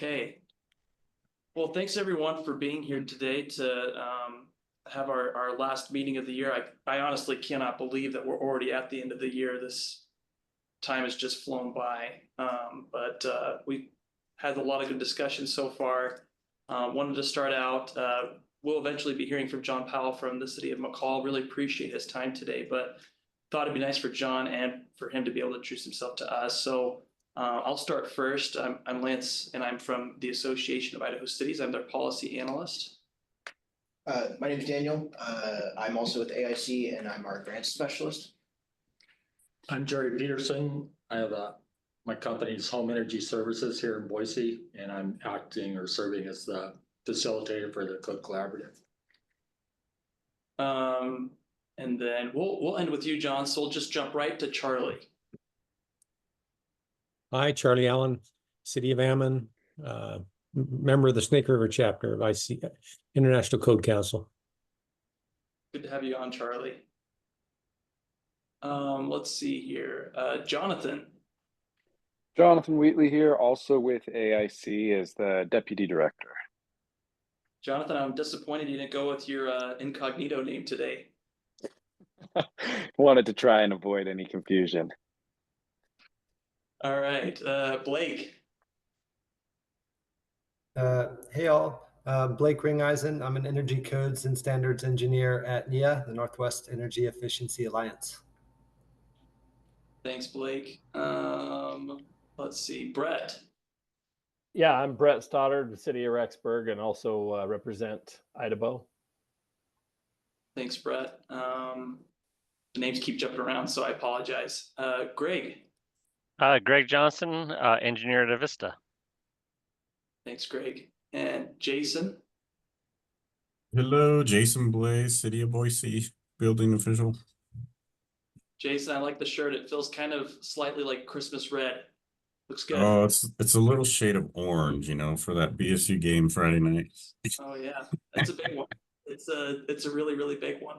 Okay. Well, thanks everyone for being here today to have our last meeting of the year. I honestly cannot believe that we're already at the end of the year. This time has just flown by. But we had a lot of good discussion so far. Wanted to start out, we'll eventually be hearing from John Powell from the city of McCall. Really appreciate his time today, but thought it'd be nice for John and for him to be able to introduce himself to us. So I'll start first. I'm Lance, and I'm from the Association of Idaho Cities. I'm their policy analyst. My name is Daniel. I'm also with AIC, and I'm our grants specialist. I'm Jerry Peterson. I have my company's Home Energy Services here in Boise, and I'm acting or serving as the facilitator for the Code Collaborative. And then we'll end with you, John. So we'll just jump right to Charlie. Hi, Charlie Allen, City of Ammon, member of the Snake River chapter of IECC, International Code Council. Good to have you on, Charlie. Let's see here. Jonathan. Jonathan Wheatley here, also with AIC as the Deputy Director. Jonathan, I'm disappointed you didn't go with your incognito name today. Wanted to try and avoid any confusion. All right, Blake. Hey all, Blake Ringeisen. I'm an energy codes and standards engineer at NEEA, the Northwest Energy Efficiency Alliance. Thanks, Blake. Let's see, Brett. Yeah, I'm Brett Stoddard, the city of Rexburg, and also represent Idaho. Thanks, Brett. The names keep jumping around, so I apologize. Greg. Greg Johnson, engineer at Avista. Thanks, Greg. And Jason. Hello, Jason Blaze, City of Boise, building official. Jason, I like the shirt. It feels kind of slightly like Christmas red. Looks good. Oh, it's a little shade of orange, you know, for that BSU game Friday night. Oh yeah, that's a big one. It's a really, really big one.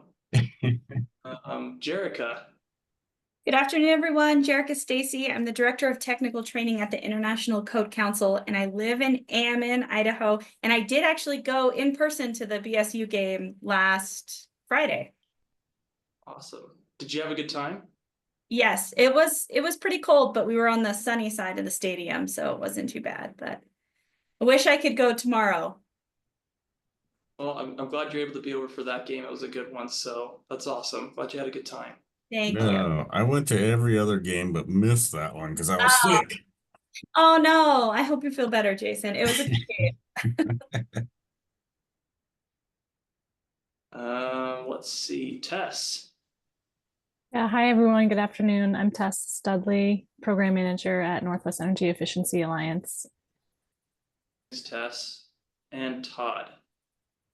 Jerica. Good afternoon, everyone. Jerica Stacy. I'm the Director of Technical Training at the International Code Council, and I live in Ammon, Idaho. And I did actually go in person to the BSU game last Friday. Awesome. Did you have a good time? Yes, it was pretty cold, but we were on the sunny side of the stadium, so it wasn't too bad. But I wish I could go tomorrow. Well, I'm glad you're able to be over for that game. It was a good one, so that's awesome. Glad you had a good time. Thank you. I went to every other game but missed that one because I was sick. Oh no, I hope you feel better, Jason. It was a good game. Let's see, Tess. Yeah, hi everyone. Good afternoon. I'm Tess Studley, Program Manager at Northwest Energy Efficiency Alliance. Thanks, Tess. And Todd.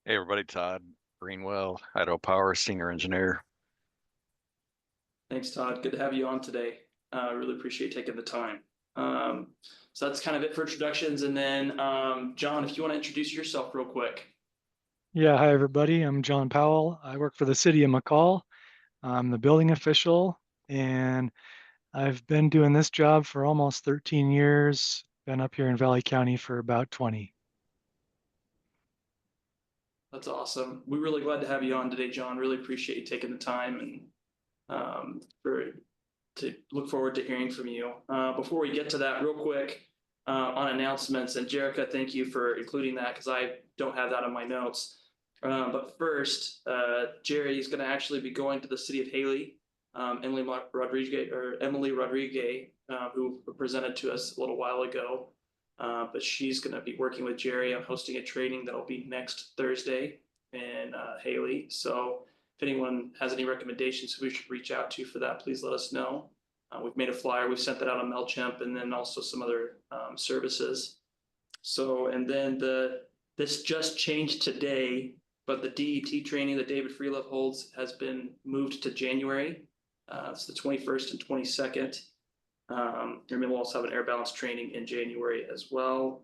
Hey everybody, Todd Greenwell, Idaho Power Senior Engineer. Thanks, Todd. Good to have you on today. Really appreciate taking the time. So that's kind of it for introductions. And then, John, if you want to introduce yourself real quick. Yeah, hi everybody. I'm John Powell. I work for the city of McCall. I'm the building official, and I've been doing this job for almost 13 years. Been up here in Valley County for about 20. That's awesome. We're really glad to have you on today, John. Really appreciate you taking the time and to look forward to hearing from you. Before we get to that, real quick on announcements, and Jerica, thank you for including that because I don't have that on my notes. But first, Jerry is going to actually be going to the city of Haley. Emily Rodriguez, who presented to us a little while ago, but she's going to be working with Jerry on hosting a training that'll be next Thursday in Haley. So if anyone has any recommendations who we should reach out to for that, please let us know. We've made a flyer. We've sent that out on MailChimp and then also some other services. So, and then this just changed today, but the DET training that David Freelove holds has been moved to January. It's the 21st and 22nd. And we'll also have an air balance training in January as well.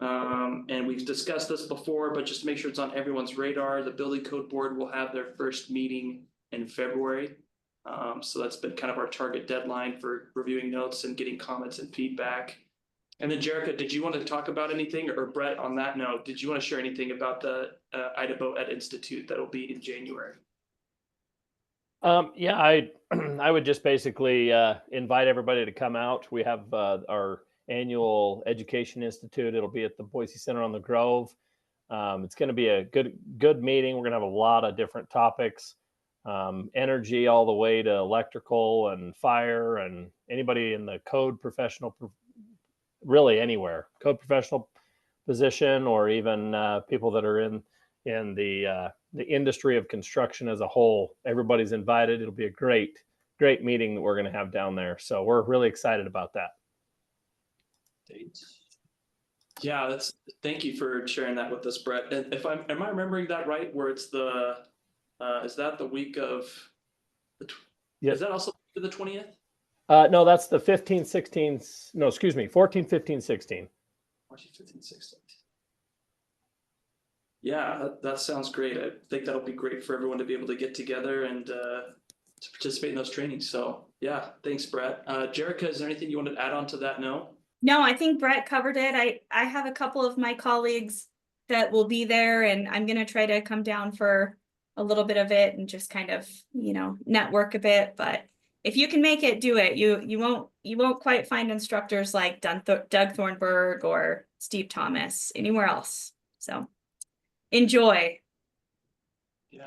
And we've discussed this before, but just to make sure it's on everyone's radar, the Building Code Board will have their first meeting in February. So that's been kind of our target deadline for reviewing notes and getting comments and feedback. And then Jerica, did you want to talk about anything, or Brett, on that note, did you want to share anything about the Idaho Ed Institute that'll be in January? Yeah, I would just basically invite everybody to come out. We have our annual Education Institute. It'll be at the Boise Center on the Grove. It's going to be a good meeting. We're going to have a lot of different topics, energy all the way to electrical and fire, and anybody in the code professional, really anywhere, code professional position, or even people that are in the industry of construction as a whole. Everybody's invited. It'll be a great meeting that we're going to have down there. So we're really excited about that. Yeah, thank you for sharing that with us, Brett. And am I remembering that right? Where it's is that the week of is that also the 20th? No, that's the 15, 16, no, excuse me, 14, 15, 16. 14, 15, 16. Yeah, that sounds great. I think that'll be great for everyone to be able to get together and to participate in those trainings. So yeah, thanks, Brett. Jerica, is there anything you want to add on to that note? No, I think Brett covered it. I have a couple of my colleagues that will be there, and I'm going to try to come down for a little bit of it and just kind of, network a bit. But if you can make it, do it. You won't quite find instructors like Doug Thornburg or Steve Thomas anywhere else. So enjoy. Yeah.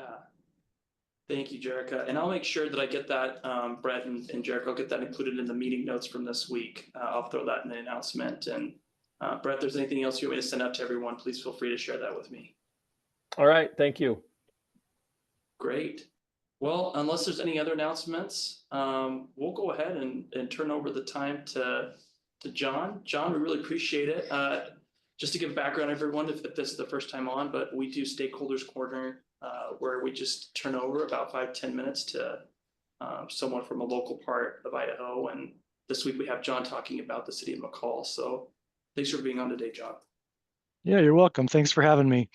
Thank you, Jerica. And I'll make sure that I get that, Brett and Jerica, I'll get that included in the meeting notes from this week. I'll throw that in the announcement. And Brett, if there's anything else you want me to send out to everyone, please feel free to share that with me. All right. Thank you. Great. Well, unless there's any other announcements, we'll go ahead and turn over the time to John. John, we really appreciate it. Just to give background, everyone, if this is the first time on, but we do Stakeholders Corner, where we just turn over about 5-10 minutes to someone from a local part of Idaho. And this week we have John talking about the city of McCall. So thanks for being on today, John. Yeah, you're welcome. Thanks for having me.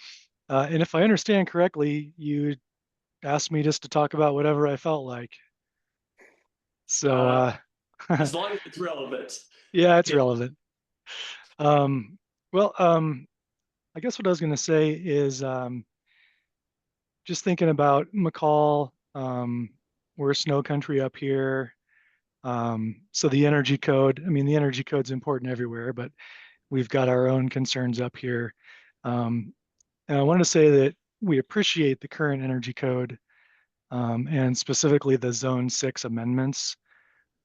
And if I understand correctly, you asked me just to talk about whatever I felt like. So as long as it's relevant. Yeah, it's relevant. Well, I guess what I was going to say is just thinking about McCall. We're snow country up here. So the energy code, the energy code's important everywhere, but we've got our own concerns up here. And I wanted to say that we appreciate the current energy code, and specifically the Zone 6 amendments.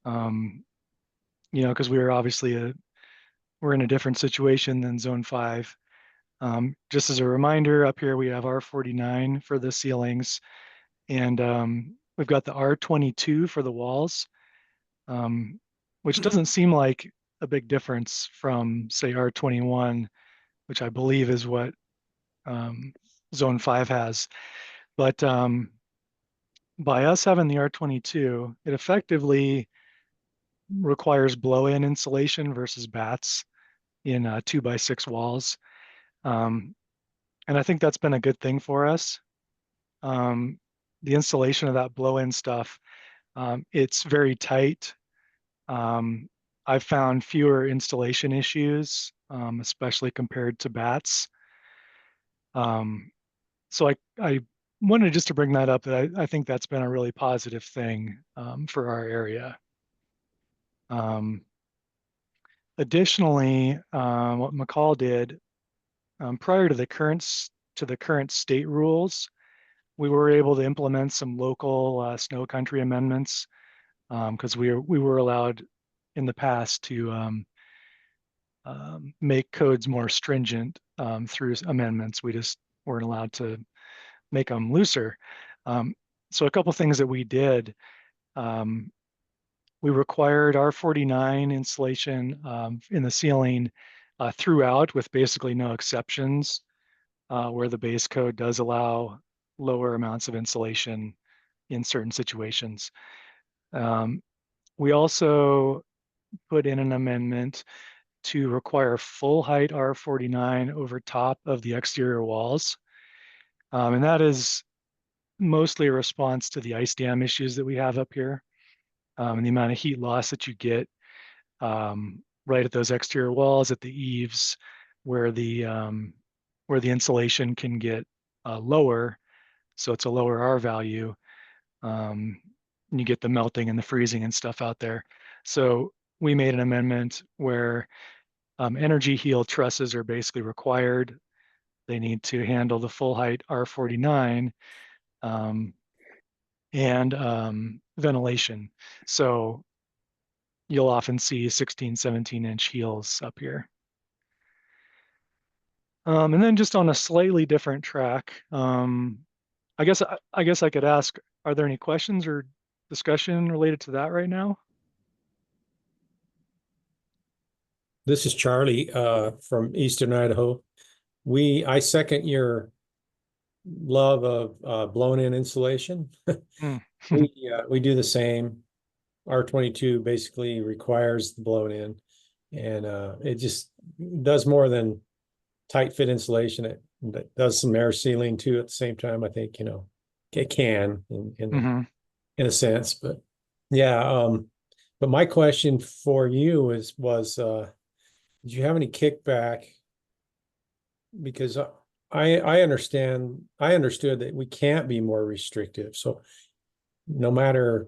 Because we are obviously we're in a different situation than Zone 5. Just as a reminder, up here we have R49 for the ceilings, and we've got the R22 for the walls, which doesn't seem like a big difference from, say, R21, which I believe is what Zone 5 has. But by us having the R22, it effectively requires blow-in insulation versus bats in 2x6 walls. And I think that's been a good thing for us. The installation of that blow-in stuff, it's very tight. I've found fewer installation issues, especially compared to bats. So I wanted just to bring that up, that I think that's been a really positive thing for our area. Additionally, what McCall did prior to the current state rules, we were able to implement some local snow country amendments, because we were allowed in the past to make codes more stringent through amendments. We just weren't allowed to make them looser. So a couple things that we did. We required R49 insulation in the ceiling throughout, with basically no exceptions, where the base code does allow lower amounts of insulation in certain situations. We also put in an amendment to require full height R49 over top of the exterior walls. And that is mostly a response to the ice dam issues that we have up here. And the amount of heat loss that you get right at those exterior walls, at the eaves, where the insulation can get lower, so it's a lower R value. And you get the melting and the freezing and stuff out there. So we made an amendment where energy heal trusses are basically required. They need to handle the full height R49 and ventilation. So you'll often see 16, 17-inch heels up here. And then just on a slightly different track, I guess I could ask, are there any questions or discussion related to that right now? This is Charlie from Eastern Idaho. I second your love of blown-in insulation. We do the same. R22 basically requires the blown-in, and it just does more than tight fit insulation. It does some air sealing too at the same time. I think, it can in a sense, but yeah. But my question for you was did you have any kickback? Because I understood that we can't be more restrictive. So no matter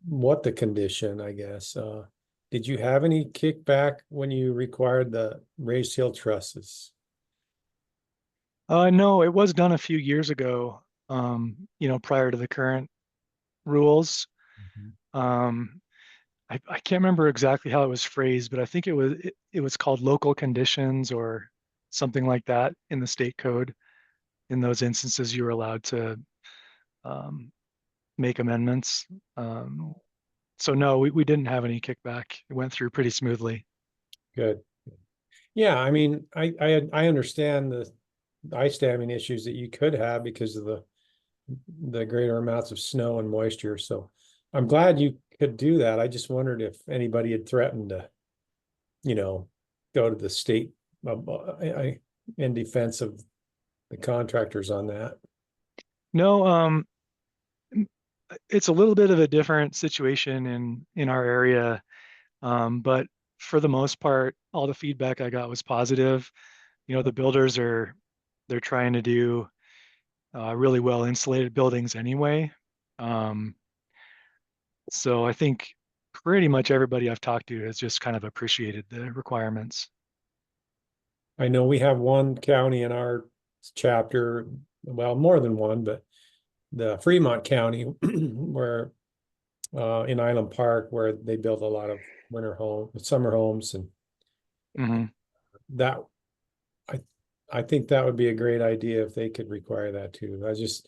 what the condition, I guess, did you have any kickback when you required the raised hill trusses? No, it was done a few years ago, prior to the current rules. I can't remember exactly how it was phrased, but I think it was called local conditions or something like that in the state code. In those instances, you were allowed to make amendments. So no, we didn't have any kickback. It went through pretty smoothly. Good. Yeah, I mean, I understand the ice damming issues that you could have because of the greater amounts of snow and moisture. So I'm glad you could do that. I just wondered if anybody had threatened to, go to the state in defense of the contractors on that. No, it's a little bit of a different situation in our area, but for the most part, all the feedback I got was positive. The builders they're trying to do really well insulated buildings anyway. So I think pretty much everybody I've talked to has just kind of appreciated the requirements. I know we have one county in our chapter, well, more than one, but the Fremont County where in Island Park, where they build a lot of summer homes, and that I think that would be a great idea if they could require that too. I was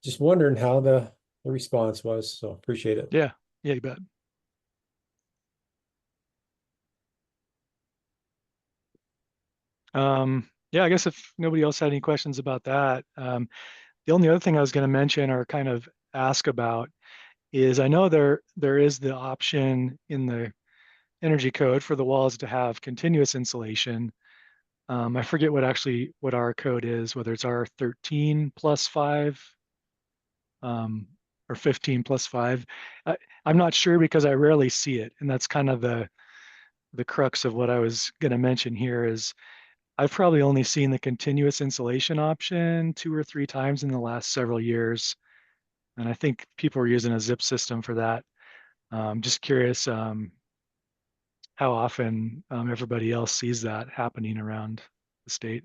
just wondering how the response was, so appreciate it. Yeah, you bet. Yeah, I guess if nobody else had any questions about that, the only other thing I was going to mention or kind of ask about is I know there is the option in the energy code for the walls to have continuous insulation. I forget what our code is, whether it's R13 plus 5 or 15 plus 5. I'm not sure because I rarely see it, and that's kind of the crux of what I was going to mention here is I've probably only seen the continuous insulation option 2 or 3 times in the last several years. And I think people are using a zip system for that. Just curious how often everybody else sees that happening around the state.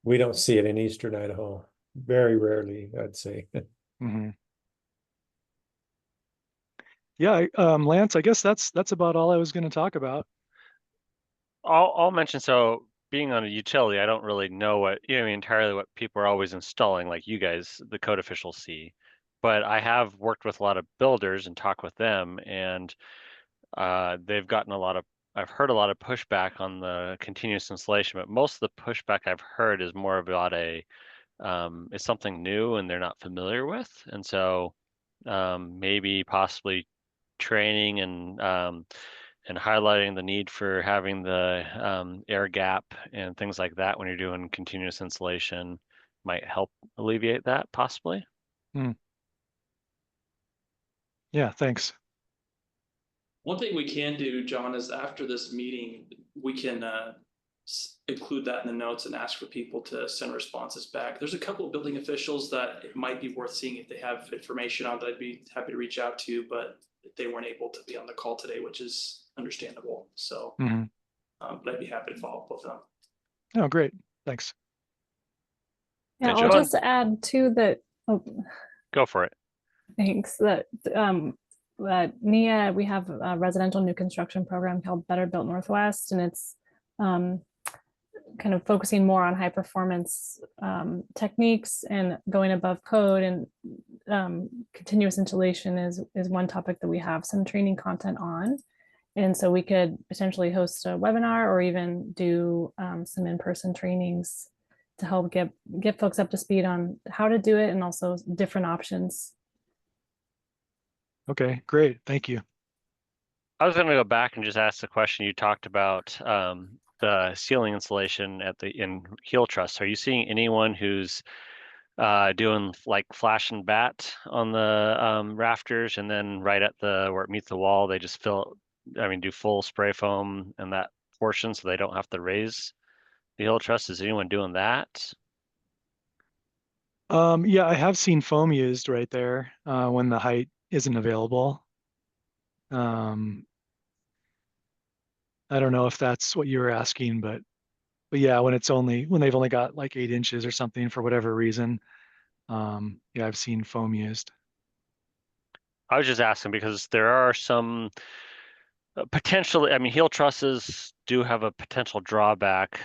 We don't see it in Eastern Idaho. Very rarely, I'd say. Yeah, Lance, I guess that's about all I was going to talk about. I'll mention, so being on a utility, I don't really know entirely what people are always installing, like you guys, the code officials, see. But I have worked with a lot of builders and talked with them, and they've gotten I've heard a lot of pushback on the continuous installation, but most of the pushback I've heard is more about it's something new and they're not familiar with. And so maybe possibly training and highlighting the need for having the air gap and things like that when you're doing continuous installation might help alleviate that possibly. Yeah, thanks. One thing we can do, John, is after this meeting, we can include that in the notes and ask for people to send responses back. There's a couple of building officials that it might be worth seeing if they have information on that I'd be happy to reach out to, but they weren't able to be on the call today, which is understandable. So, but I'd be happy to follow up with them. Oh, great. Thanks. Yeah, Hey, I'll John. just add too that, oh, Go for it. thanks, that NEEA, we have a residential new construction program called Better Built Northwest, and it's kind of focusing more on high performance techniques and going above code, and continuous insulation is one topic that we have some training content on. And so we could potentially host a webinar or even do some in-person trainings to help get folks up to speed on how to do it and also different options. Okay, great. Thank you. I was going to go back and just ask the question you talked about the ceiling insulation in heel truss. Are you seeing anyone who's doing like flash and bat on the rafters, and then right at where it meets the wall, they just do full spray foam in that portion so they don't have to raise the heel truss? Is anyone doing that? Yeah, I have seen foam used right there when the height isn't available. I don't know if that's what you were asking, but yeah, when they've only got like 8 inches or something for whatever reason. Yeah, I've seen foam used. I was just asking because there are some potentially, heel trusses do have a potential drawback,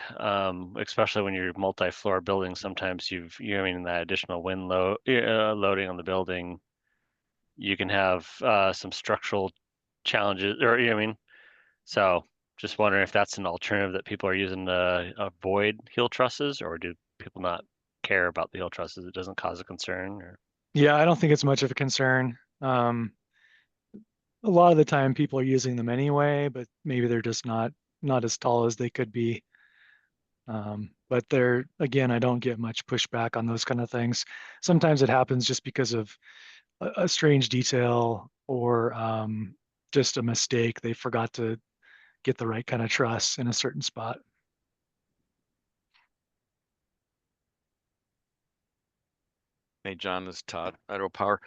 especially when you're multi-floor building. Sometimes that additional wind loading on the building, you can have some structural challenges, or so just wondering if that's an alternative that people are using to avoid heel trusses, or do people not care about the heel trusses? It doesn't cause a concern, or? Yeah, I don't think it's much of a concern. A lot of the time people are using them anyway, but maybe they're just not as tall as they could be. But again, I don't get much pushback on those kind of things. Sometimes it happens just because of a strange detail or just a mistake. They forgot to get the right kind of truss in a certain spot. Hey, John, this is Todd, Idaho Power.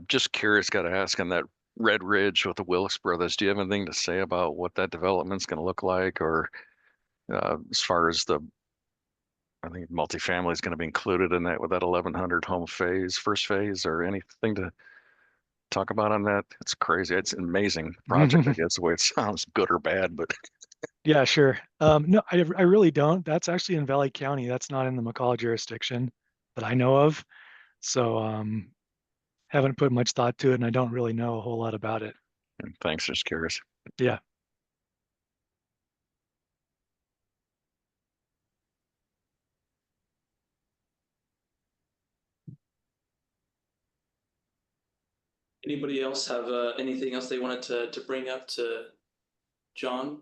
Just curious, got to ask on that Red Ridge with the Wilkes brothers, do you have anything to say about what that development's going to look like, or as far as I think multifamily is going to be included in that with that 1,100 home first phase, or anything to talk about on that? It's crazy. It's an amazing project, I guess, the way it sounds, good or bad, but. Yeah, sure. No, I really don't. That's actually in Valley County. That's not in the McCall jurisdiction that I know of. So haven't put much thought to it, and I don't really know a whole lot about it. Thanks, just curious. Yeah. Anybody else have anything else they wanted to bring up to John?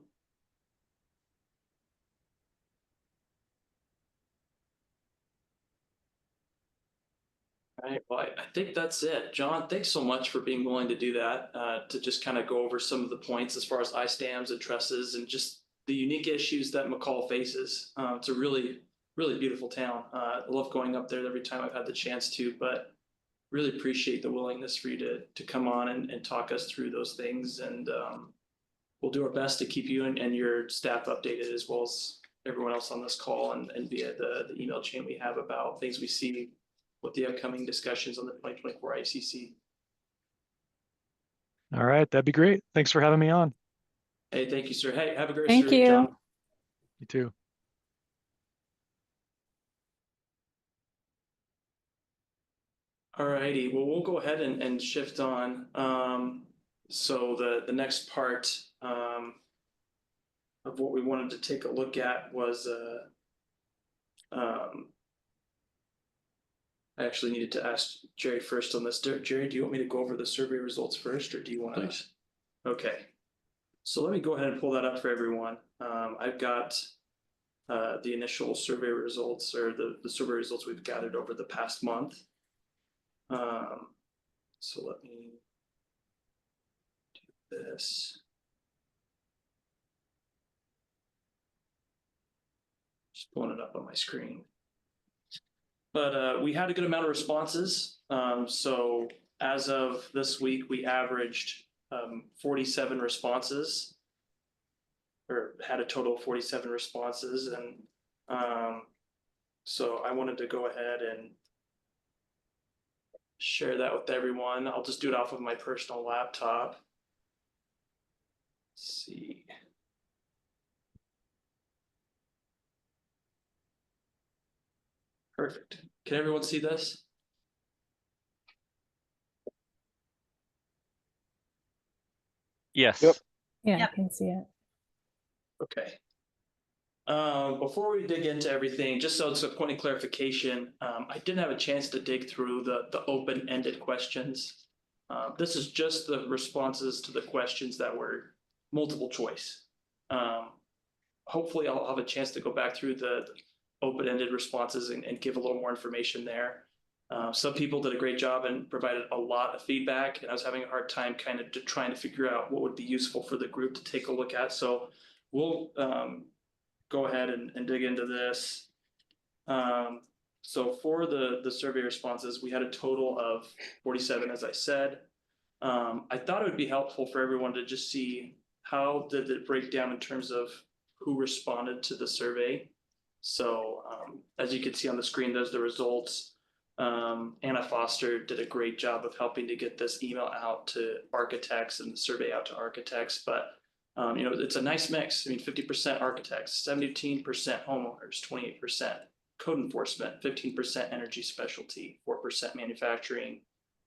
All right, well, I think that's it. John, thanks so much for being willing to do that, to just kind of go over some of the points as far as I-stands and trusses and just the unique issues that McCall faces. It's a really, really beautiful town. I love going up there every time I've had the chance to, but really appreciate the willingness for you to come on and talk us through those things. And we'll do our best to keep you and your staff updated, as well as everyone else on this call and via the email chain we have about things we see with the upcoming discussions on the 2024 IECC. All right, that'd be great. Thanks for having me on. Hey, thank you, sir. Hey, have a great Thank you. John. You too. All righty, well, we'll go ahead and shift on. So the next part of what we wanted to take a look at was I actually needed to ask Jerry first on this. Jerry, do you want me to go over the survey results first, or do you want to? Please. Okay. So let me go ahead and pull that up for everyone. I've got the initial survey results, or the survey results we've gathered over the past month. So let me this. Just pulling it up on my screen. But we had a good amount of responses. So as of this week, we averaged 47 responses, or had a total of 47 responses. And so I wanted to go ahead and share that with everyone. I'll just do it off of my personal laptop. Let's see. Perfect. Can everyone see this? Yes. Yep. Yeah, Yep. I can see it. Okay. Before we dig into everything, just so it's a point of clarification, I didn't have a chance to dig through the open-ended questions. This is just the responses to the questions that were multiple choice. Hopefully I'll have a chance to go back through the open-ended responses and give a little more information there. Some people did a great job and provided a lot of feedback, and I was having a hard time kind of trying to figure out what would be useful for the group to take a look at. So we'll go ahead and dig into this. So for the survey responses, we had a total of 47, as I said. I thought it would be helpful for everyone to just see how did it break down in terms of who responded to the survey. So as you can see on the screen, there's the results. Anna Foster did a great job of helping to get this email out to architects and the survey out to architects, but you know, it's a nice mix. I mean, 50% architects, 17% homeowners, 28% code enforcement, 15% energy specialty, 4% manufacturing,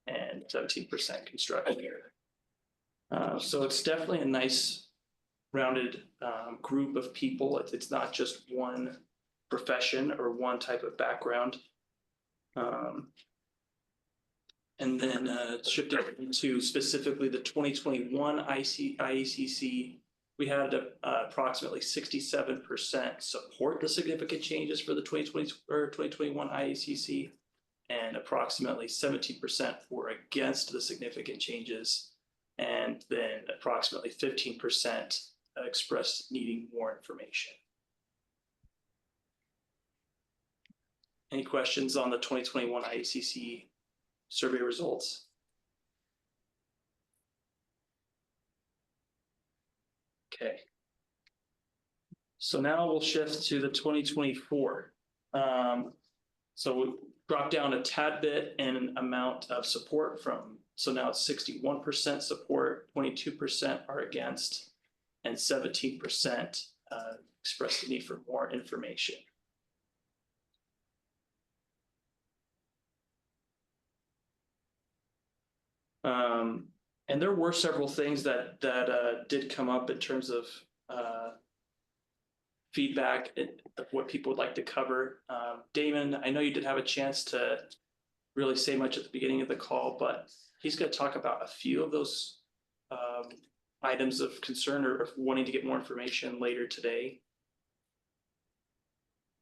and 17% construction. So it's definitely a nice rounded group of people. It's not just one profession or one type of background. And then shifting into specifically the 2021 IECC, we had approximately 67% support the significant changes for the 2020 or 2021 IECC, and approximately 17% were against the significant changes, and then approximately 15% expressed needing more information. Any questions on the 2021 IECC survey results? Okay. So now we'll shift to the 2024. So we dropped down a tad bit in amount of support from, so now it's 61% support, 22% are against, and 17% expressed the need for more information. And there were several things that did come up in terms of feedback of what people would like to cover. Damon, I know you did have a chance to really say much at the beginning of the call, but he's going to talk about a few of those items of concern or wanting to get more information later today.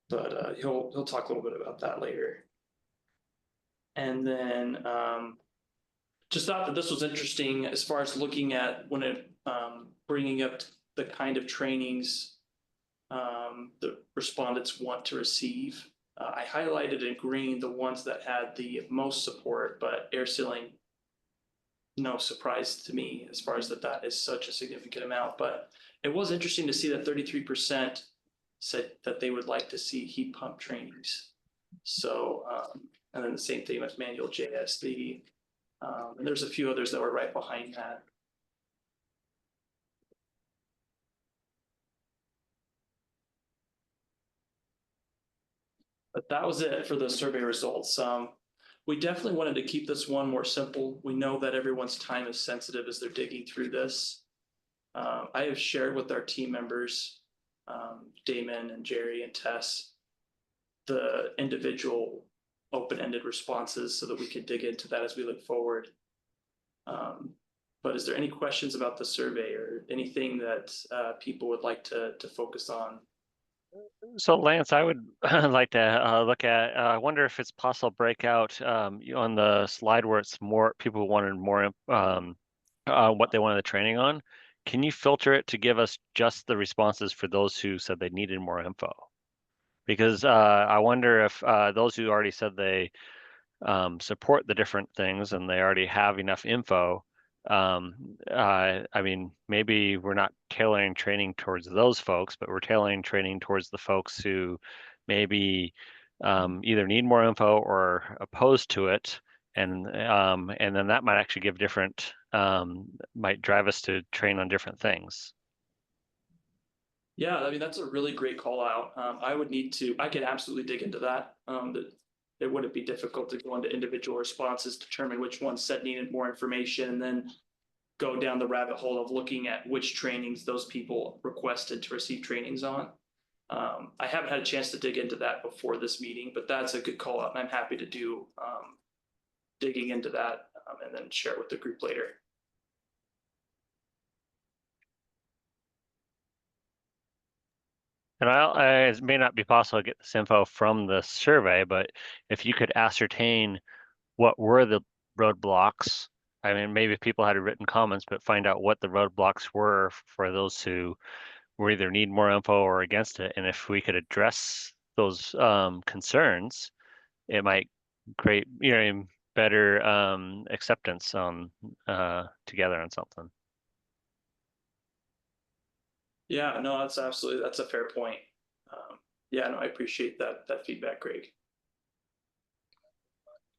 But he'll talk a little bit about that later. And then just thought that this was interesting as far as looking at when it bringing up the kind of trainings the respondents want to receive. I highlighted in green the ones that had the most support, but air sealing, no surprise to me as far as that is such a significant amount. But it was interesting to see that 33% said that they would like to see heat pump trainings. So, and then the same thing with manual JSD. And there's a few others that were right behind that. But that was it for the survey results. We definitely wanted to keep this one more simple. We know that everyone's time is sensitive as they're digging through this. I have shared with our team members, Damon and Jerry and Tess, the individual open-ended responses so that we can dig into that as we look forward. But is there any questions about the survey or anything that people would like to focus on? So Lance, I would like to look at, I wonder if it's possible breakout on the slide where it's more people wanted more what they wanted the training on, can you filter it to give us just the responses for those who said they needed more info? Because I wonder if those who already said they support the different things and they already have enough info. I mean, maybe we're not tailoring training towards those folks, but we're tailoring training towards the folks who maybe either need more info or opposed to it. And then that might actually give different, might drive us to train on different things. Yeah, I mean, that's a really great call out. I could absolutely dig into that. It wouldn't be difficult to go into individual responses, determine which ones said needed more information, and then go down the rabbit hole of looking at which trainings those people requested to receive trainings on. I haven't had a chance to dig into that before this meeting, but that's a good call out, and I'm happy to do digging into that and then share it with the group later. And it may not be possible to get this info from the survey, but if you could ascertain what were the roadblocks, I mean, maybe people had written comments, but find out what the roadblocks were for those who were either need more info or against it. And if we could address those concerns, it might create, better acceptance on together on something. Yeah, no, that's a fair point. Yeah, no, I appreciate that feedback, Greg.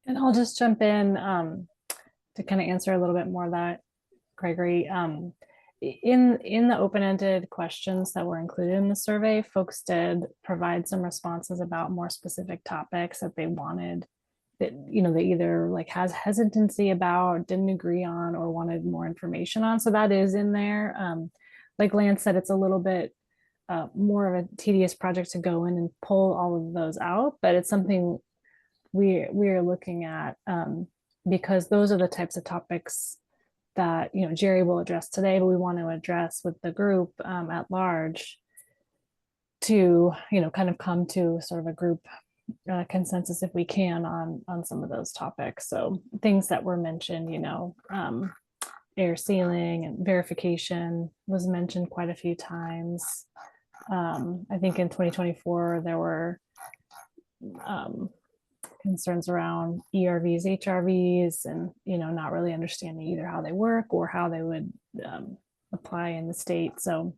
And I'll just jump in to kind of answer a little bit more of that, Gregory. In the open-ended questions that were included in the survey, folks did provide some responses about more specific topics that they wanted, that they either like has hesitancy about, didn't agree on, or wanted more information on. So that is in there. Like Lance said, it's a little bit more of a tedious project to go in and pull all of those out, but it's something we're looking at because those are the types of topics that Jerry will address today, but we want to address with the group at large to kind of come to sort of a group consensus if we can on some of those topics. So things that were mentioned, air sealing and verification was mentioned quite a few times. I think in 2024 there were concerns around ERVs, HRVs, and not really understanding either how they work or how they would apply in the state. So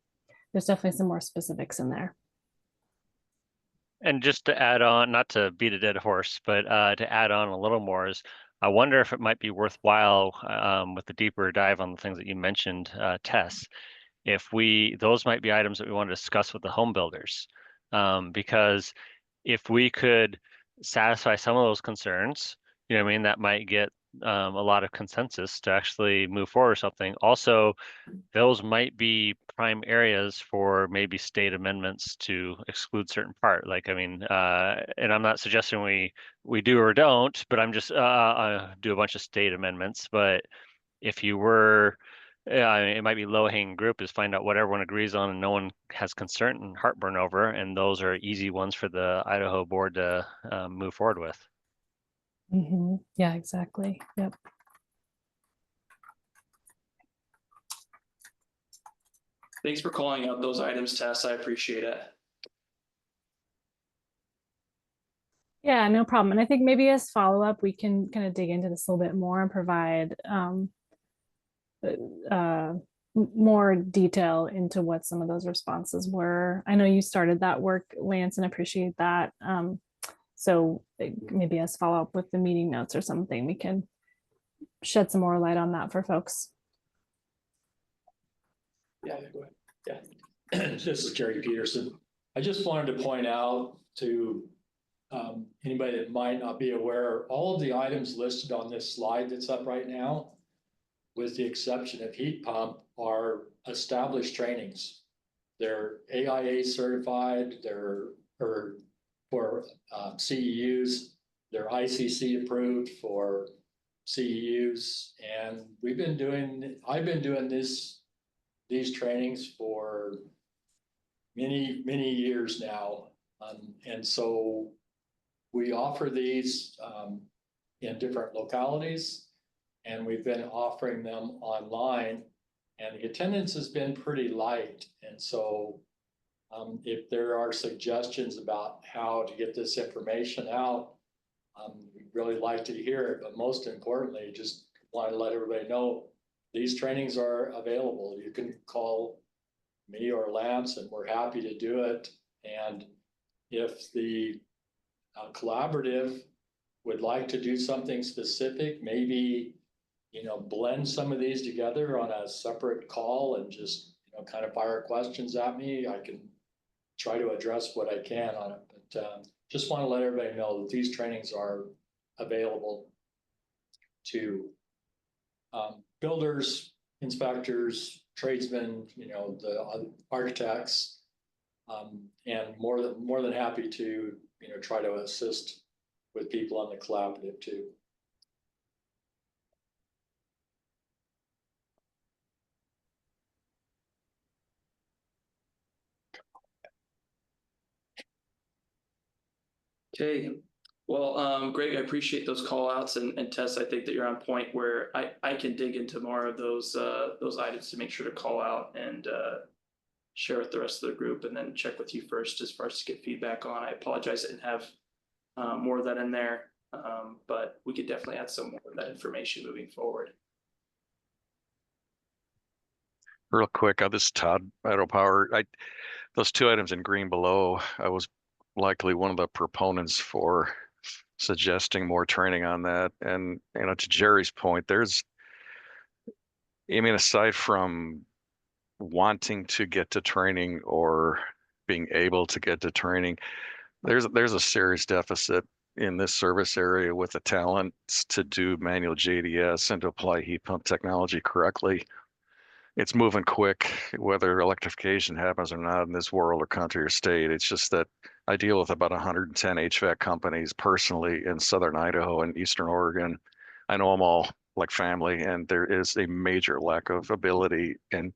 there's definitely some more specifics in there. And just to add on, not to beat a dead horse, but to add on a little more is, I wonder if it might be worthwhile with the deeper dive on the things that you mentioned, Tess, if those might be items that we want to discuss with the home builders, because if we could satisfy some of those concerns, that might get a lot of consensus to actually move forward or something. Also, those might be prime areas for maybe state amendments to exclude certain part. Like, I mean, and I'm not suggesting we do or don't, but I'm just do a bunch of state amendments. But if you were, it might be low-hanging group is find out what everyone agrees on and no one has concern and heartburn over, and those are easy ones for the Idaho board to move forward with. Mm-hmm. Yeah, exactly. Yep. Thanks for calling out those items, Tess. I appreciate it. Yeah, no problem. And I think maybe as follow-up, we can kind of dig into this a little bit more and provide more detail into what some of those responses were. I know you started that work, Lance, and appreciate that. So maybe as follow-up with the meeting notes or something, we can shed some more light on that for folks. Yeah, go ahead. Yeah. This is Jerry Peterson. I just wanted to point out to anybody that might not be aware, all of the items listed on this slide that's up right now, with the exception of heat pump, are established trainings. They're AIA certified, they're for CEUs, they're ICC approved for CEUs, and I've been doing these trainings for many years now, and so we offer these in different localities. and we've been offering them online, and the attendance has been pretty light. And so if there are suggestions about how to get this information out, we'd really like to hear it. But most importantly, just want to let everybody know these trainings are available. You can call me or Lance, and we're happy to do it. And if the collaborative would like to do something specific, maybe, blend some of these together on a separate call and just, kind of fire questions at me, I can try to address what I can on it. But just want to let everybody know that these trainings are available to builders, inspectors, tradesmen, the architects, and more than happy to try to assist with people on the collaborative too. Okay, well, Greg, I appreciate those call outs, and Tess, I think that you're on point where I can dig into more of those items to make sure to call out and share with the rest of the group, and then check with you first as far as to get feedback on. I apologize I didn't have more of that in there, but we could definitely add some more of that information moving forward. Real quick, this is Todd, Idaho Power. Those two items in green below, I was likely one of the proponents for suggesting more training on that. And, to Jerry's point, aside from wanting to get to training or being able to get to training, there's a serious deficit in this service area with the talents to do manual JDS and to apply heat pump technology correctly. It's moving quick, whether electrification happens or not in this world or country or state. It's just that I deal with about 110 HVAC companies personally in Southern Idaho and Eastern Oregon. I know them all like family, and there is a major lack of ability and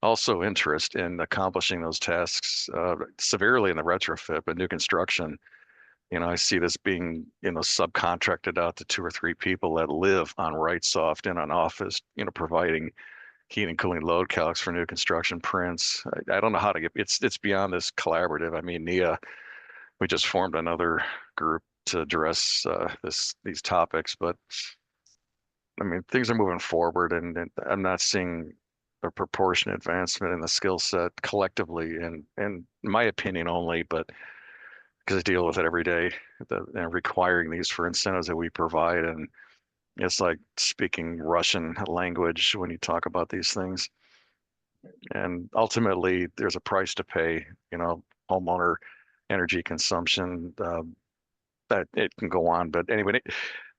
also interest in accomplishing those tasks severely in the retrofit, but new construction. I see this being, subcontracted out to 2 or 3 people that live on RightSoft in an office, providing heat and cooling load calcs for new construction prints. I don't know how to get it's beyond this collaborative. NEEA, we just formed another group to address these topics, but things are moving forward, and I'm not seeing a proportionate advancement in the skill set collectively, and in my opinion only, but because I deal with it every day, requiring these for incentives that we provide. And it's like speaking Russian language when you talk about these things. And ultimately, there's a price to pay, homeowner energy consumption, that it can go on. But anyway,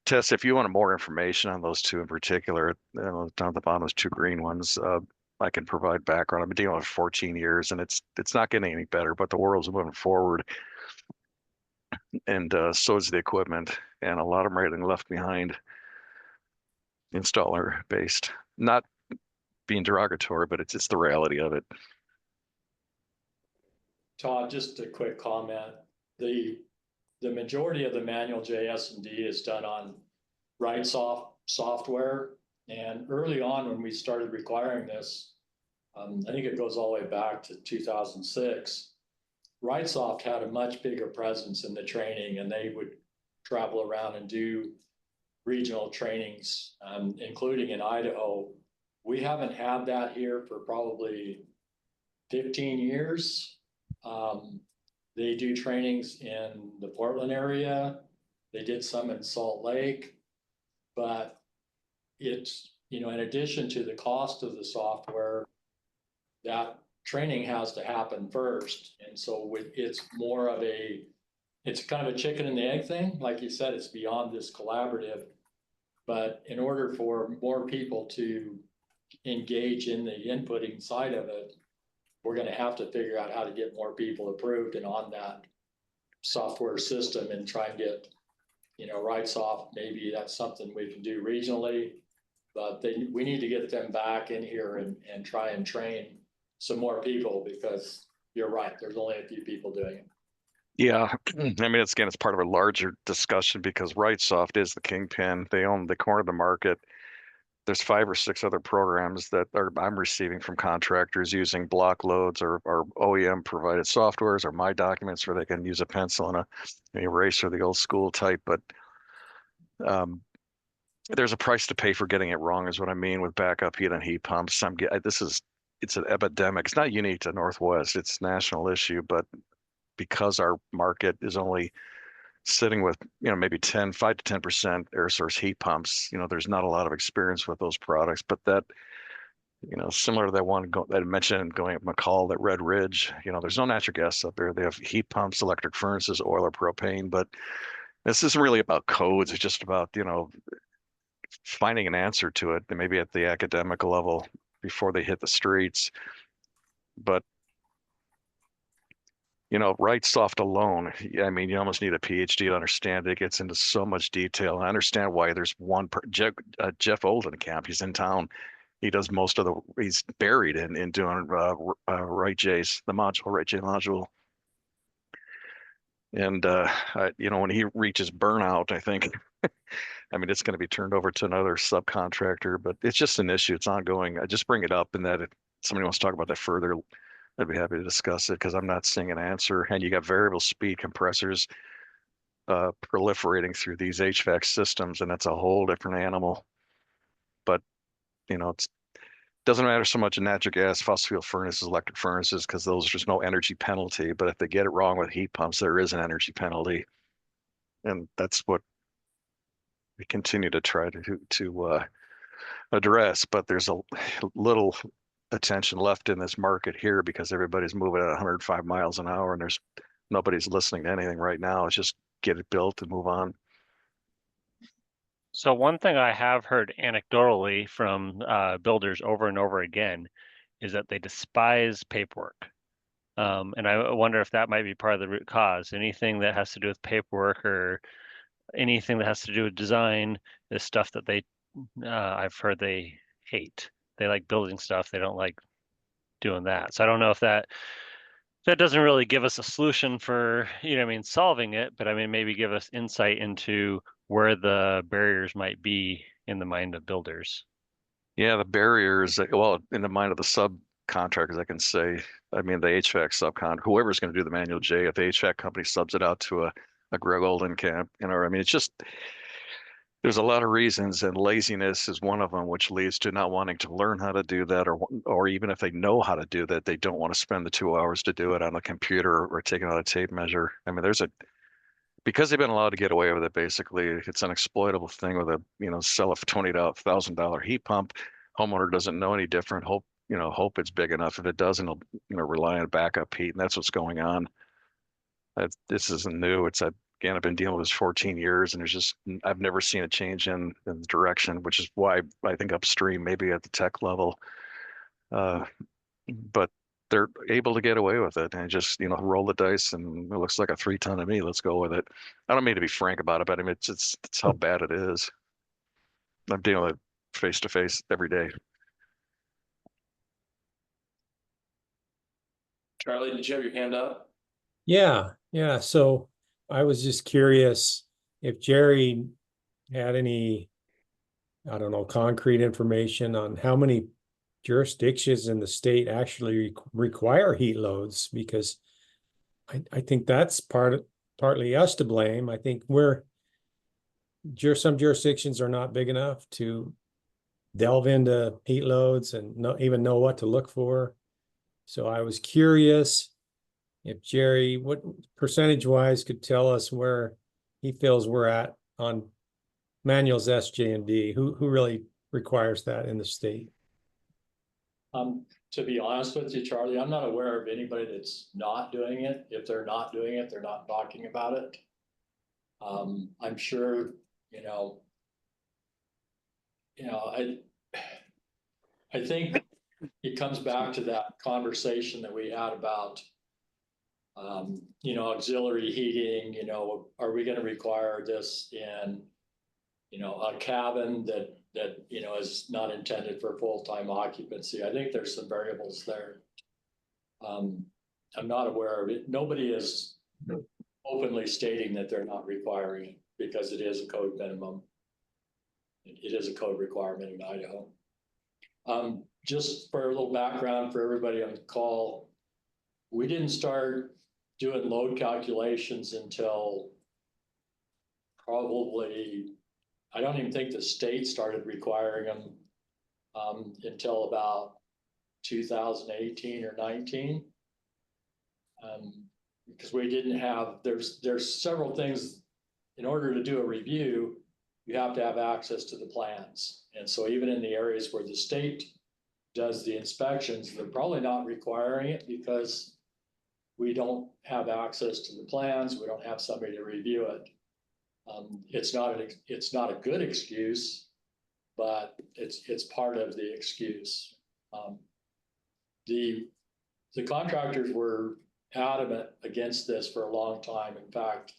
Tess, if you want more information on those two in particular, down at the bottom, those 2 green ones, I can provide background. I've been dealing with it for 14 years, and it's not getting any better, but the world's moving forward. And so is the equipment, and a lot of them are getting left behind, installer based. Not being derogatory, but it's the reality of it. Todd, just a quick comment. The majority of the manual JS&D is done on RightSoft software. And early on when we started requiring this, I think it goes all the way back to 2006, RightSoft had a much bigger presence in the training, and they would travel around and do regional trainings, including in Idaho. We haven't had that here for probably 15 years. They do trainings in the Portland area. They did some in Salt Lake, but it's, in addition to the cost of the software, that training has to happen first. And so it's more of it's kind of a chicken and the egg thing. Like you said, it's beyond this collaborative, but in order for more people to engage in the inputting side of it, we're going to have to figure out how to get more people approved and on that software system, and try and get, RightSoft. Maybe that's something we can do regionally, but we need to get them back in here and try and train some more people, because you're right, there's only a few people doing it. Yeah, it's part of a larger discussion, because RightSoft is the kingpin. They own the corner of the market. there's 5 or 6 other programs that I'm receiving from contractors using block loads or OEM provided softwares or my documents where they can use a pencil and an eraser, the old school type. But there's a price to pay for getting it wrong, is what I mean with backup heat and heat pumps. It's an epidemic. It's not unique to Northwest. It's a national issue, but because our market is only sitting with, maybe 5 to 10% air source heat pumps, there's not a lot of experience with those products. But that, similar to that one that I mentioned going at McCall, that Red Ridge, there's no natural gas up there. They have heat pumps, electric furnaces, oil or propane, but this isn't really about codes. It's just about, finding an answer to it, maybe at the academic level before they hit the streets. But right soft alone, I mean, you almost need a PhD to understand it. It gets into so much detail. I understand why there's one Jeff Oldenkamp. He's in town. He does most of he's buried in doing right J's, the module, right J module. And when he reaches burnout, I think, I mean, it's going to be turned over to another subcontractor, but it's just an issue. It's ongoing. I just bring it up, and that if somebody wants to talk about that further, I'd be happy to discuss it, because I'm not seeing an answer. And you got variable speed compressors proliferating through these HVAC systems, and that's a whole different animal. But it doesn't matter so much in natural gas, fossil fuel furnaces, electric furnaces, because there's no energy penalty. But if they get it wrong with heat pumps, there is an energy penalty, and that's what we continue to try to address. But there's a little attention left in this market here because everybody's moving at 105 miles an hour, and nobody's listening to anything right now. It's just get it built and move on. So one thing I have heard anecdotally from builders over and over again is that they despise paperwork. And I wonder if that might be part of the root cause. Anything that has to do with paperwork or anything that has to do with design is stuff that I've heard they hate. They like building stuff. They don't like doing that. So I don't know if that doesn't really give us a solution for, solving it, but maybe give us insight into where the barriers might be in the mind of builders. Yeah, the barriers, well, in the mind of the subcontractors, I can say, the HVAC subcon, whoever's going to do the manual J, if the HVAC company subs it out to a Greg Oldenkamp, it's just, there's a lot of reasons, and laziness is one of them, which leads to not wanting to learn how to do that, or even if they know how to do that, they don't want to spend the 2 hours to do it on a computer or taking out a tape measure. Because they've been allowed to get away with it, basically, it's an exploitable thing with sell a $20,000 heat pump. Homeowner doesn't know any different. Hope it's big enough. If it doesn't, it'll rely on backup heat, and that's what's going on. This isn't new. I've been dealing with this 14 years, and I've never seen a change in the direction, which is why I think upstream, maybe at the tech level, but they're able to get away with it and just, roll the dice, and it looks like a 3-ton to me. Let's go with it. I don't mean to be frank about it, but it's how bad it is. I'm dealing with it face to face every day. Charlie, did you have your hand up? Yeah. So I was just curious if Jerry had any, I don't know, concrete information on how many jurisdictions in the state actually require heat loads, because I think that's partly us to blame. I think some jurisdictions are not big enough to delve into heat loads and even know what to look for. So I was curious if Jerry, what percentage-wise, could tell us where he feels we're at on manuals S, J, and D. Who really requires that in the state? To be honest with you, Charlie, I'm not aware of anybody that's not doing it. If they're not doing it, they're not talking about it. I'm sure, I think it comes back to that conversation that we had about, auxiliary heating. Are we going to require this in, a cabin that is not intended for full-time occupancy? I think there's some variables there. I'm not aware of it. Nobody is openly stating that they're not requiring it because it is a code minimum. It is a code requirement in Idaho. Just for a little background for everybody on the call, we didn't start doing load calculations until probably, I don't even think the state started requiring them until about 2018 or 19. Because we didn't have, there's several things, in order to do a review, you have to have access to the plans. And so even in the areas where the state does the inspections, they're probably not requiring it because we don't have access to the plans. We don't have somebody to review it. It's not a good excuse, but it's part of the excuse. The contractors were adamant against this for a long time. In fact,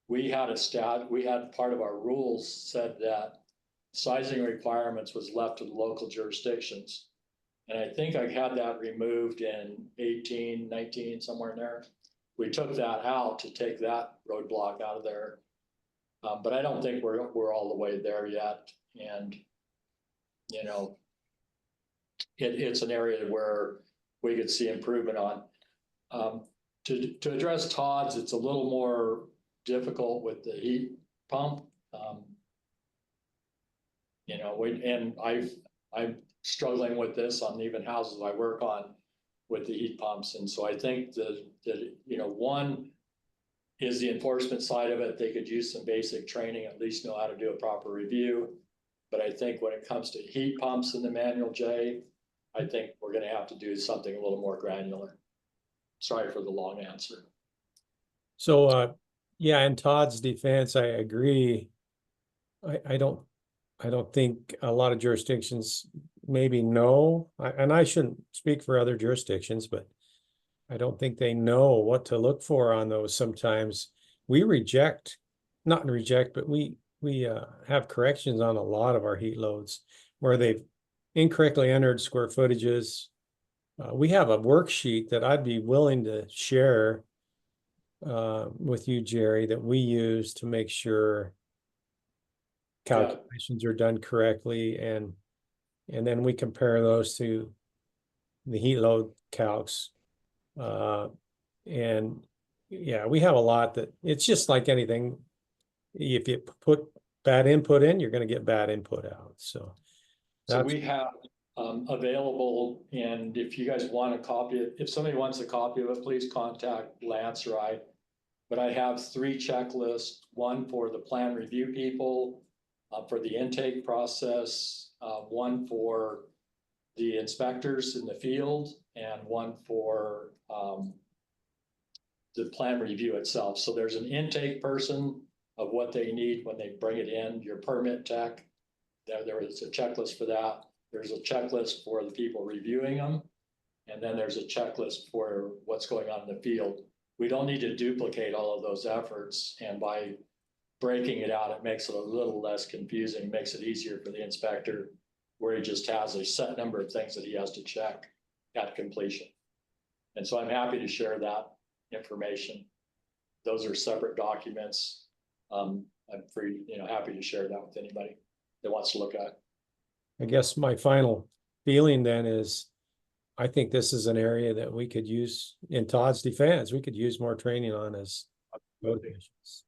we had part of our rules said that sizing requirements was left to the local jurisdictions. And I think I had that removed in 18, 19, somewhere in there. We took that out to take that roadblock out of there. But I don't think we're all the way there yet. And, you know, it's an area where we could see improvement on. To address Todd's, it's a little more difficult with the heat pump. You know, I'm struggling with this on even houses I work on with the heat pumps. And so I think that you know, one is the enforcement side of it. They could use some basic training, at least know how to do a proper review. But I think when it comes to heat pumps in the manual J, I think we're going to have to do something a little more granular. Sorry for the long answer. So, yeah, in Todd's defense, I agree. I don't think a lot of jurisdictions maybe know, and I shouldn't speak for other jurisdictions, but I don't think they know what to look for on those. Sometimes we not reject, but we have corrections on a lot of our heat loads where they've incorrectly entered square footages. We have a worksheet that I'd be willing to share with you, Jerry, that we use to make sure calculations are done correctly, and then we compare those to the heat load calcs. And yeah, we have a lot that it's just like anything. If you put bad input in, you're going to get bad input out. So we have available, and if you guys want a copy, if somebody wants a copy of it, please contact Lance or I. But I have 3 checklists, one for the plan review people, for the intake process, one for the inspectors in the field, and one for the plan review itself. So there's an intake person of what they need when they bring it in, your permit tech. There is a checklist for that. There's a checklist for the people reviewing them. And then there's a checklist for what's going on in the field. We don't need to duplicate all of those efforts. And by breaking it out, it makes it a little less confusing, makes it easier for the inspector, where he just has a set number of things that he has to check at completion. And so I'm happy to share that information. Those are separate documents. I'm happy to share that with anybody that wants to look at it. I guess my final feeling then is, I think this is an area that we could use, in Todd's defense, we could use more training on as motivations.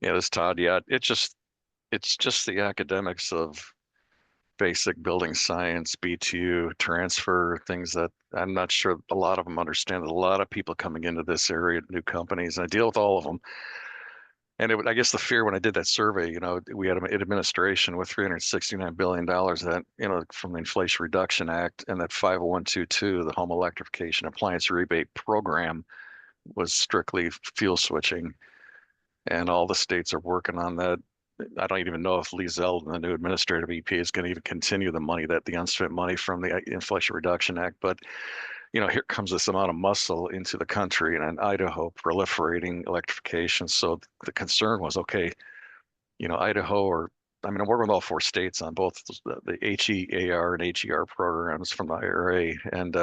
Yeah, this Todd. Yeah, it's just the academics of basic building science, BTU, transfer, things that I'm not sure a lot of them understand. There's a lot of people coming into this area, new companies, and I deal with all of them. And I guess the fear when I did that survey, you know, we had an administration with $369 billion that, you know, from the Inflation Reduction Act, and that 50122, the home electrification appliance rebate program, was strictly fuel switching. And all the states are working on that. I don't even know if Lee Zeldin, the new administrator of EPA, is going to even continue the money, the unspent money from the Inflation Reduction Act. But, you know, here comes this amount of muscle into the country, and in Idaho proliferating electrification. So the concern was, okay, you know, Idaho, I'm working with all 4 states on both the HEAR and HER programs from the IRA. And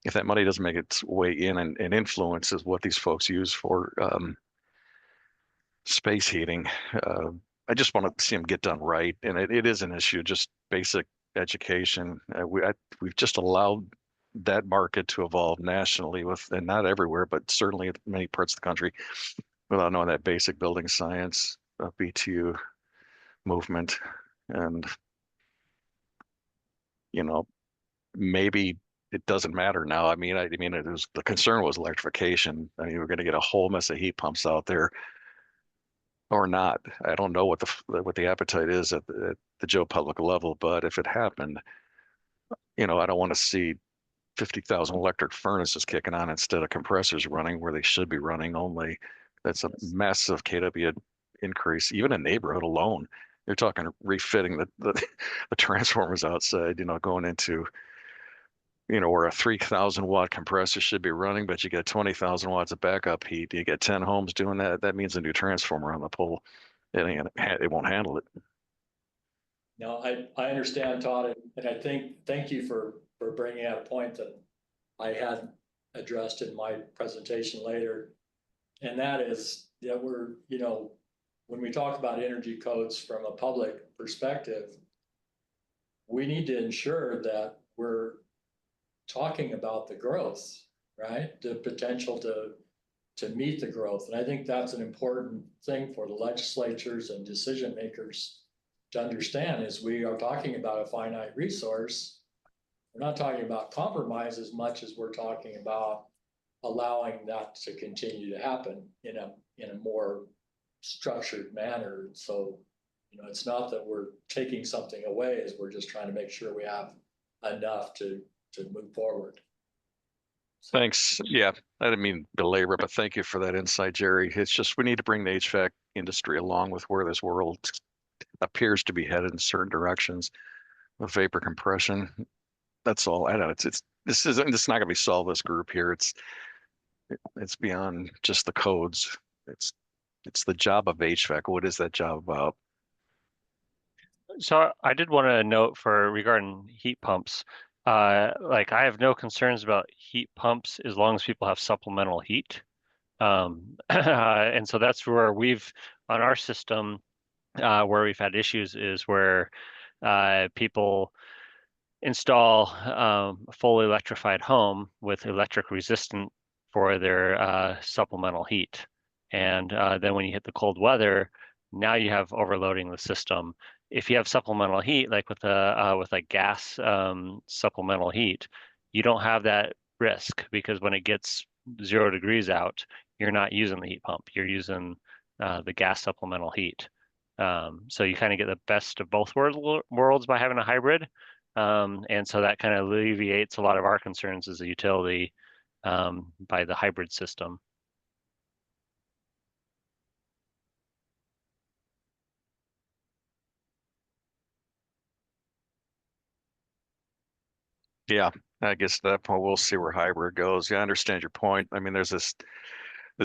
if that money doesn't make its way in and influences what these folks use for space heating, I just want to see them get done right. And it is an issue, just basic education. We've just allowed that market to evolve nationally and not everywhere, but certainly in many parts of the country without knowing that basic building science, BTU movement. And, maybe it doesn't matter now. I mean, the concern was electrification. I mean, we're going to get a whole mess of heat pumps out there or not. I don't know what the appetite is at the Joe Public level, but if it happened, I don't want to see 50,000 electric furnaces kicking on instead of compressors running where they should be running only. That's a massive kW increase, even a neighborhood alone. You're talking refitting the transformers outside, going into, where a 3,000 watt compressor should be running, but you get 20,000 watts of backup heat. You get 10 homes doing that. That means a new transformer on the pole. It won't handle it. No, I understand, Todd, and I thank you for bringing out a point that I had addressed in my presentation later. And that is that we're, when we talk about energy codes from a public perspective, we need to ensure that we're talking about the growth, right? The potential to meet the growth. And I think that's an important thing for the legislatures and decision makers to understand is we are talking about a finite resource. We're not talking about compromise as much as we're talking about allowing that to continue to happen in a more structured manner. So, it's not that we're taking something away, as we're just trying to make sure we have enough to move forward. Thanks. Yeah, I didn't mean belabor, but thank you for that insight, Jerry. It's just we need to bring the HVAC industry along with where this world appears to be headed in certain directions with vapor compression. That's all. I know this is not going to be solved this group here. It's beyond just the codes. It's the job of HVAC. What is that job about? So I did want to note regarding heat pumps, like I have no concerns about heat pumps as long as people have supplemental heat. And so that's where on our system, where we've had issues is where people install a fully electrified home with electric resistant for their supplemental heat. And then when you hit the cold weather, now you have overloading the system. If you have supplemental heat, like with gas supplemental heat, you don't have that risk because when it gets 0 degrees out, you're not using the heat pump. You're using the gas supplemental heat. So you kind of get the best of both worlds by having a hybrid. And so that kind of alleviates a lot of our concerns as a utility by the hybrid system. Yeah, I guess at that point we'll see where hybrid goes. Yeah, I understand your point. I mean, there's this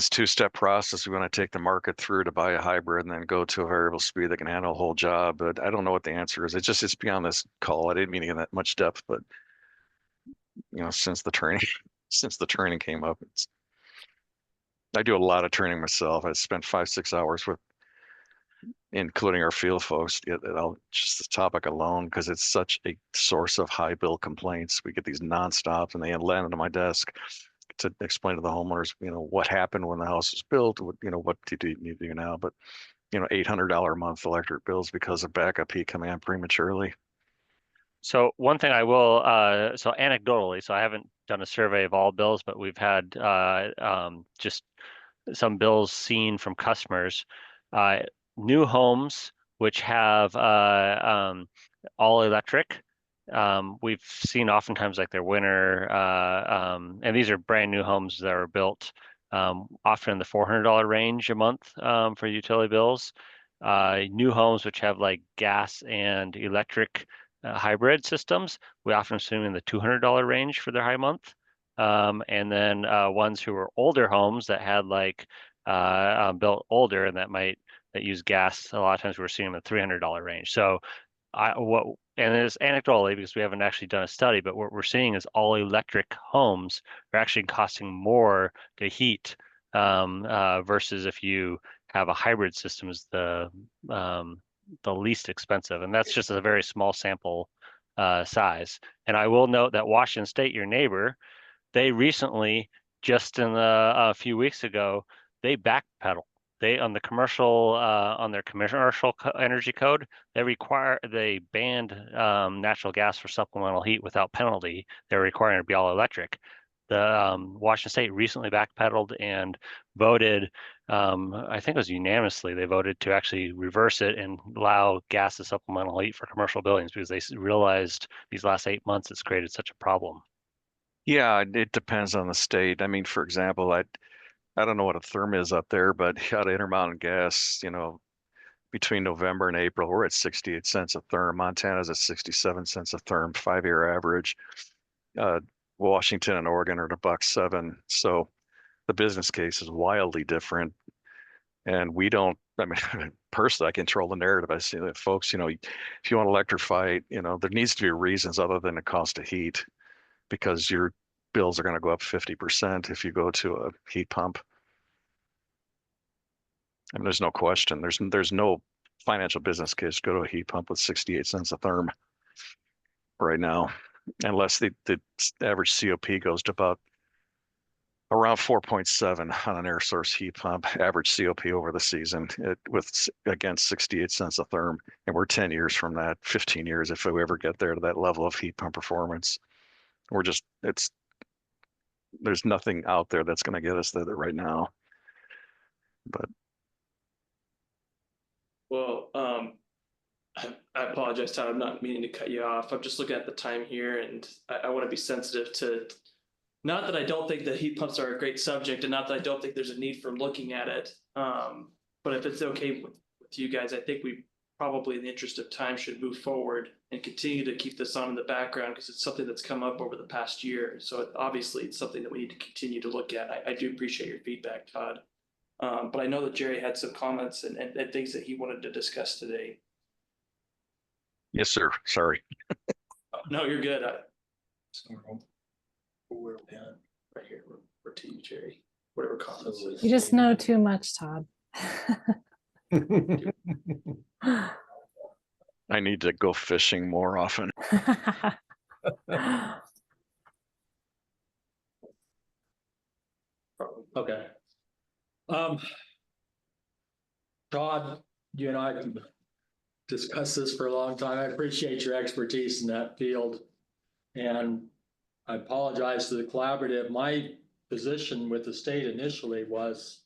two-step process we want to take the market through to buy a hybrid and then go to a variable speed that can handle a whole job. But I don't know what the answer is. It's beyond this call. I didn't mean to get that much depth, but since the training came up, I do a lot of training myself. I spent 5-6 hours including our field folks, just the topic alone, because it's such a source of high bill complaints. We get these nonstop and they land on my desk to explain to the homeowners, what happened when the house was built, what do you need to do now? But, $800 a month electric bills because of backup heat coming on prematurely. So one thing I will, so anecdotally, so I haven't done a survey of all bills, but we've had just some bills seen from customers. New homes which have all electric, we've seen oftentimes like their winter, and these are brand new homes that are built often in the $400 range a month for utility bills. New homes which have like gas and electric hybrid systems, we often assume in the $200 range for their high month. And then ones who were older homes that had like built older and that use gas, a lot of times we're seeing the $300 range. So and it's anecdotally because we haven't actually done a study, but what we're seeing is all electric homes are actually costing more to heat versus if you have a hybrid system is the least expensive, and that's just a very small sample size. And I will note that Washington State, your neighbor, they recently, just in a few weeks ago, they backpedaled. They on their commercial energy code, they banned natural gas for supplemental heat without penalty. They're requiring it to be all electric. The Washington State recently backpedaled and voted, I think it was unanimously, they voted to actually reverse it and allow gas as supplemental heat for commercial buildings because they realized these last 8 months it's created such a problem. Yeah, it depends on the state. I mean, for example, I don't know what a therm is up there, but out of Intermountain Gas, between November and April, we're at 68 cents a therm. Montana's at 67 cents a therm, 5-year average. Washington and Oregon are at $1.07. So the business case is wildly different. And we don't, I mean, personally, I control the narrative. I see that folks, if you want to electrify, there needs to be reasons other than the cost of heat, because your bills are going to go up 50% if you go to a heat pump. I mean, there's no question. There's no financial business case to go to a heat pump with 68 cents a therm right now, unless the average COP goes to about around 4.7 on an air source heat pump, average COP over the season, with against 68 cents a therm. And we're 10 years from that, 15 years if we ever get there to that level of heat pump performance. There's nothing out there that's going to get us there right now. But Well, I apologize, Todd. I'm not meaning to cut you off. I'm just looking at the time here, and I want to be sensitive to, not that I don't think that heat pumps are a great subject, and not that I don't think there's a need for looking at it. But if it's okay with you guys, I think we probably, in the interest of time, should move forward and continue to keep this on in the background, because it's something that's come up over the past year. So obviously it's something that we need to continue to look at. I do appreciate your feedback, Todd. But I know that Jerry had some comments and things that he wanted to discuss today. yes, sir. Sorry. No, you're good. Right here, we're to you, Jerry. Whatever comments. You just know too much, Todd. I need to go fishing more often. Okay. Todd, you and I can discuss this for a long time. I appreciate your expertise in that field. And I apologize to the collaborative. My position with the state initially was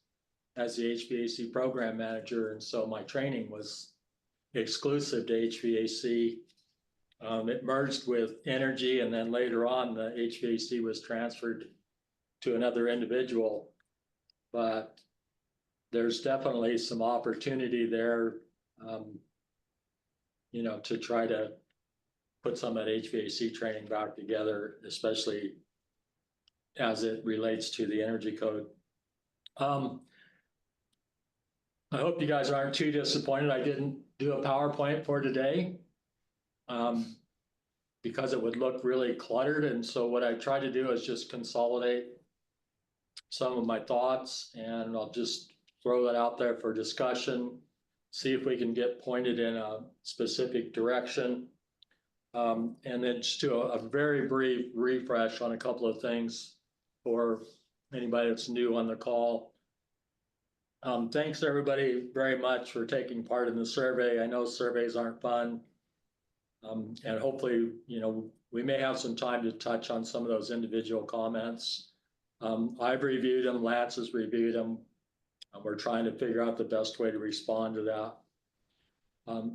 as the HVAC program manager. And so my training was exclusive to HVAC. It merged with energy, and then later on the HVAC was transferred to another individual. But there's definitely some opportunity there, to try to put some of that HVAC training back together, especially as it relates to the energy code. I hope you guys aren't too disappointed I didn't do a PowerPoint for today, because it would look really cluttered. And so what I try to do is just consolidate some of my thoughts, and I'll just throw that out there for discussion, see if we can get pointed in a specific direction. And then just do a very brief refresh on a couple of things for anybody that's new on the call. Thanks everybody very much for taking part in the survey. I know surveys aren't fun. And hopefully, we may have some time to touch on some of those individual comments. I've reviewed them, Lance has reviewed them. We're trying to figure out the best way to respond to that.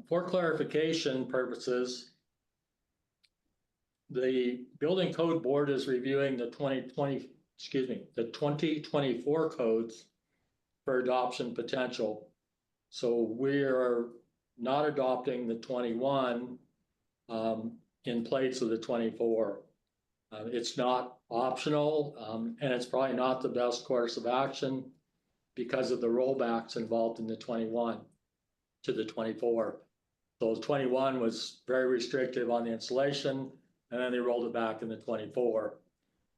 For clarification purposes, the Building Code Board is reviewing the 2024 codes for adoption potential. So we are not adopting the 21 in place of the 24. It's not optional, and it's probably not the best course of action because of the rollbacks involved in the 21 to the 24. So the 21 was very restrictive on the installation, and then they rolled it back in the 24.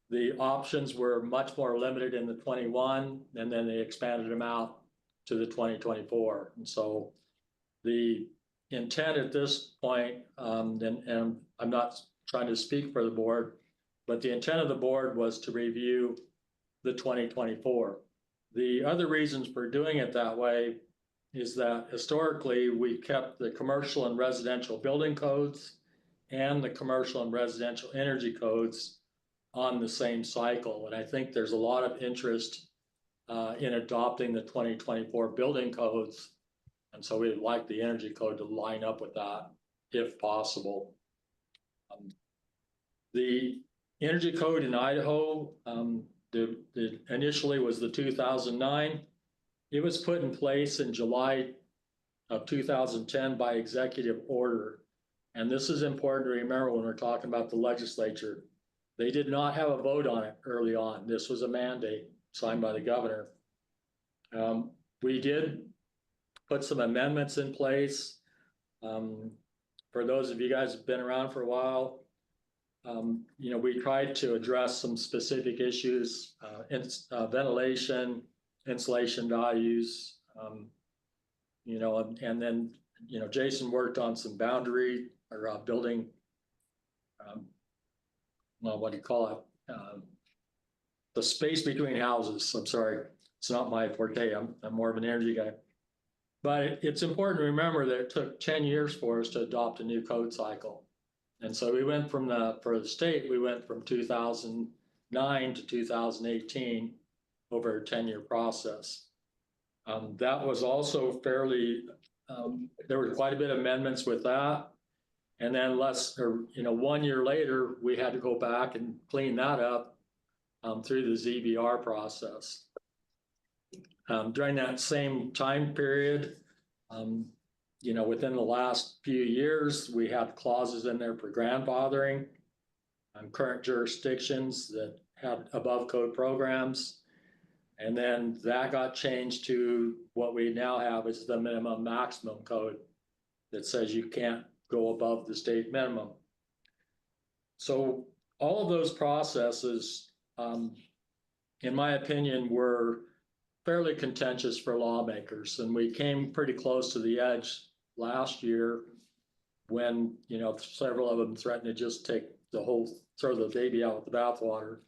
The options were much more limited in the 21, and then they expanded them out to the 2024. And so the intent at this point, and I'm not trying to speak for the board, but the intent of the board was to review the 2024. The other reasons for doing it that way is that historically we kept the commercial and residential building codes and the commercial and residential energy codes on the same cycle. And I think there's a lot of interest in adopting the 2024 building codes. And so we'd like the energy code to line up with that if possible. The energy code in Idaho, initially was the 2009. It was put in place in July of 2010 by executive order. And this is important to remember when we're talking about the legislature. They did not have a vote on it early on. This was a mandate signed by the governor. We did put some amendments in place. For those of you guys who've been around for a while, you know, we tried to address some specific issues, ventilation, insulation values, you know, and then, you know, Jason worked on some boundary or building, well, what do you call it? The space between houses. I'm sorry, it's not my forte. I'm more of an energy guy. But it's important to remember that it took 10 years for us to adopt a new code cycle. And so we went from for the state, we went from 2009 to 2018 over a 10-year process. That was also fairly, there were quite a bit of amendments with that. And then 1 year later, we had to go back and clean that up through the ZBR process. During that same time period, you know, within the last few years, we had clauses in there for grandfathering current jurisdictions that had above code programs. And then that got changed to what we now have is the minimum maximum code that says you can't go above the state minimum. So all of those processes, in my opinion, were fairly contentious for lawmakers. And we came pretty close to the edge last year when, you know, several of them threatened to just take throw the baby out with the bathwater.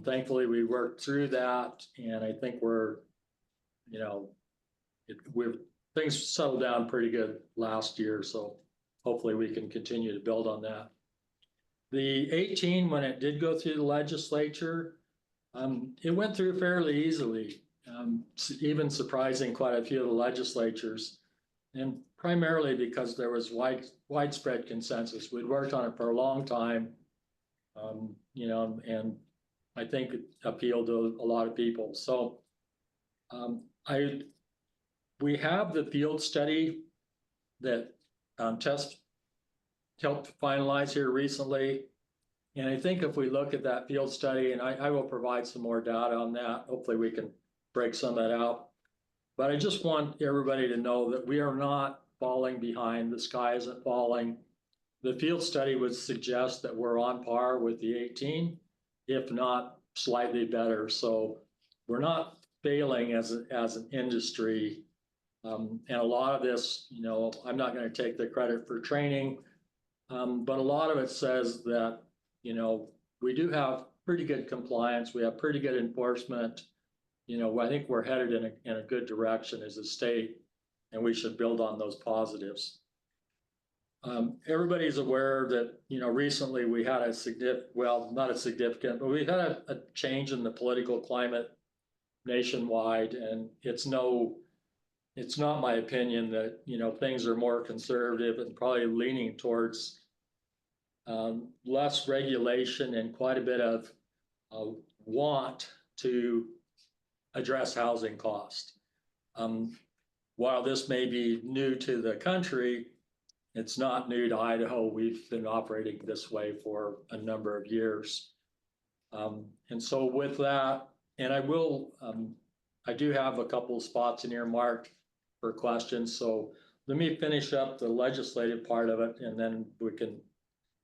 Thankfully, we worked through that, and I think we're, you know, things settled down pretty good last year. So hopefully we can continue to build on that. The 18, when it did go through the legislature, it went through fairly easily, even surprising quite a few of the legislatures, and primarily because there was widespread consensus. We'd worked on it for a long time, you know, and I think it appealed to a lot of people. So we have the field study that Tess helped finalize here recently. And I think if we look at that field study, and I will provide some more data on that, hopefully we can break some of that out. But I just want everybody to know that we are not falling behind. The sky isn't falling. The field study would suggest that we're on par with the 18, if not slightly better. So we're not failing as an industry. And a lot of this, you know, I'm not going to take the credit for training, but a lot of it says that, you know, we do have pretty good compliance. We have pretty good enforcement. You know, I think we're headed in a good direction as a state, and we should build on those positives. Everybody's aware that, you know, recently we had not a significant, but we've had a change in the political climate nationwide, and it's not my opinion that, you know, things are more conservative and probably leaning towards less regulation and quite a bit of want to address housing cost. While this may be new to the country, it's not new to Idaho. We've been operating this way for a number of years. And so with that, and I do have a couple of spots in here marked for questions. So let me finish up the legislative part of it, and then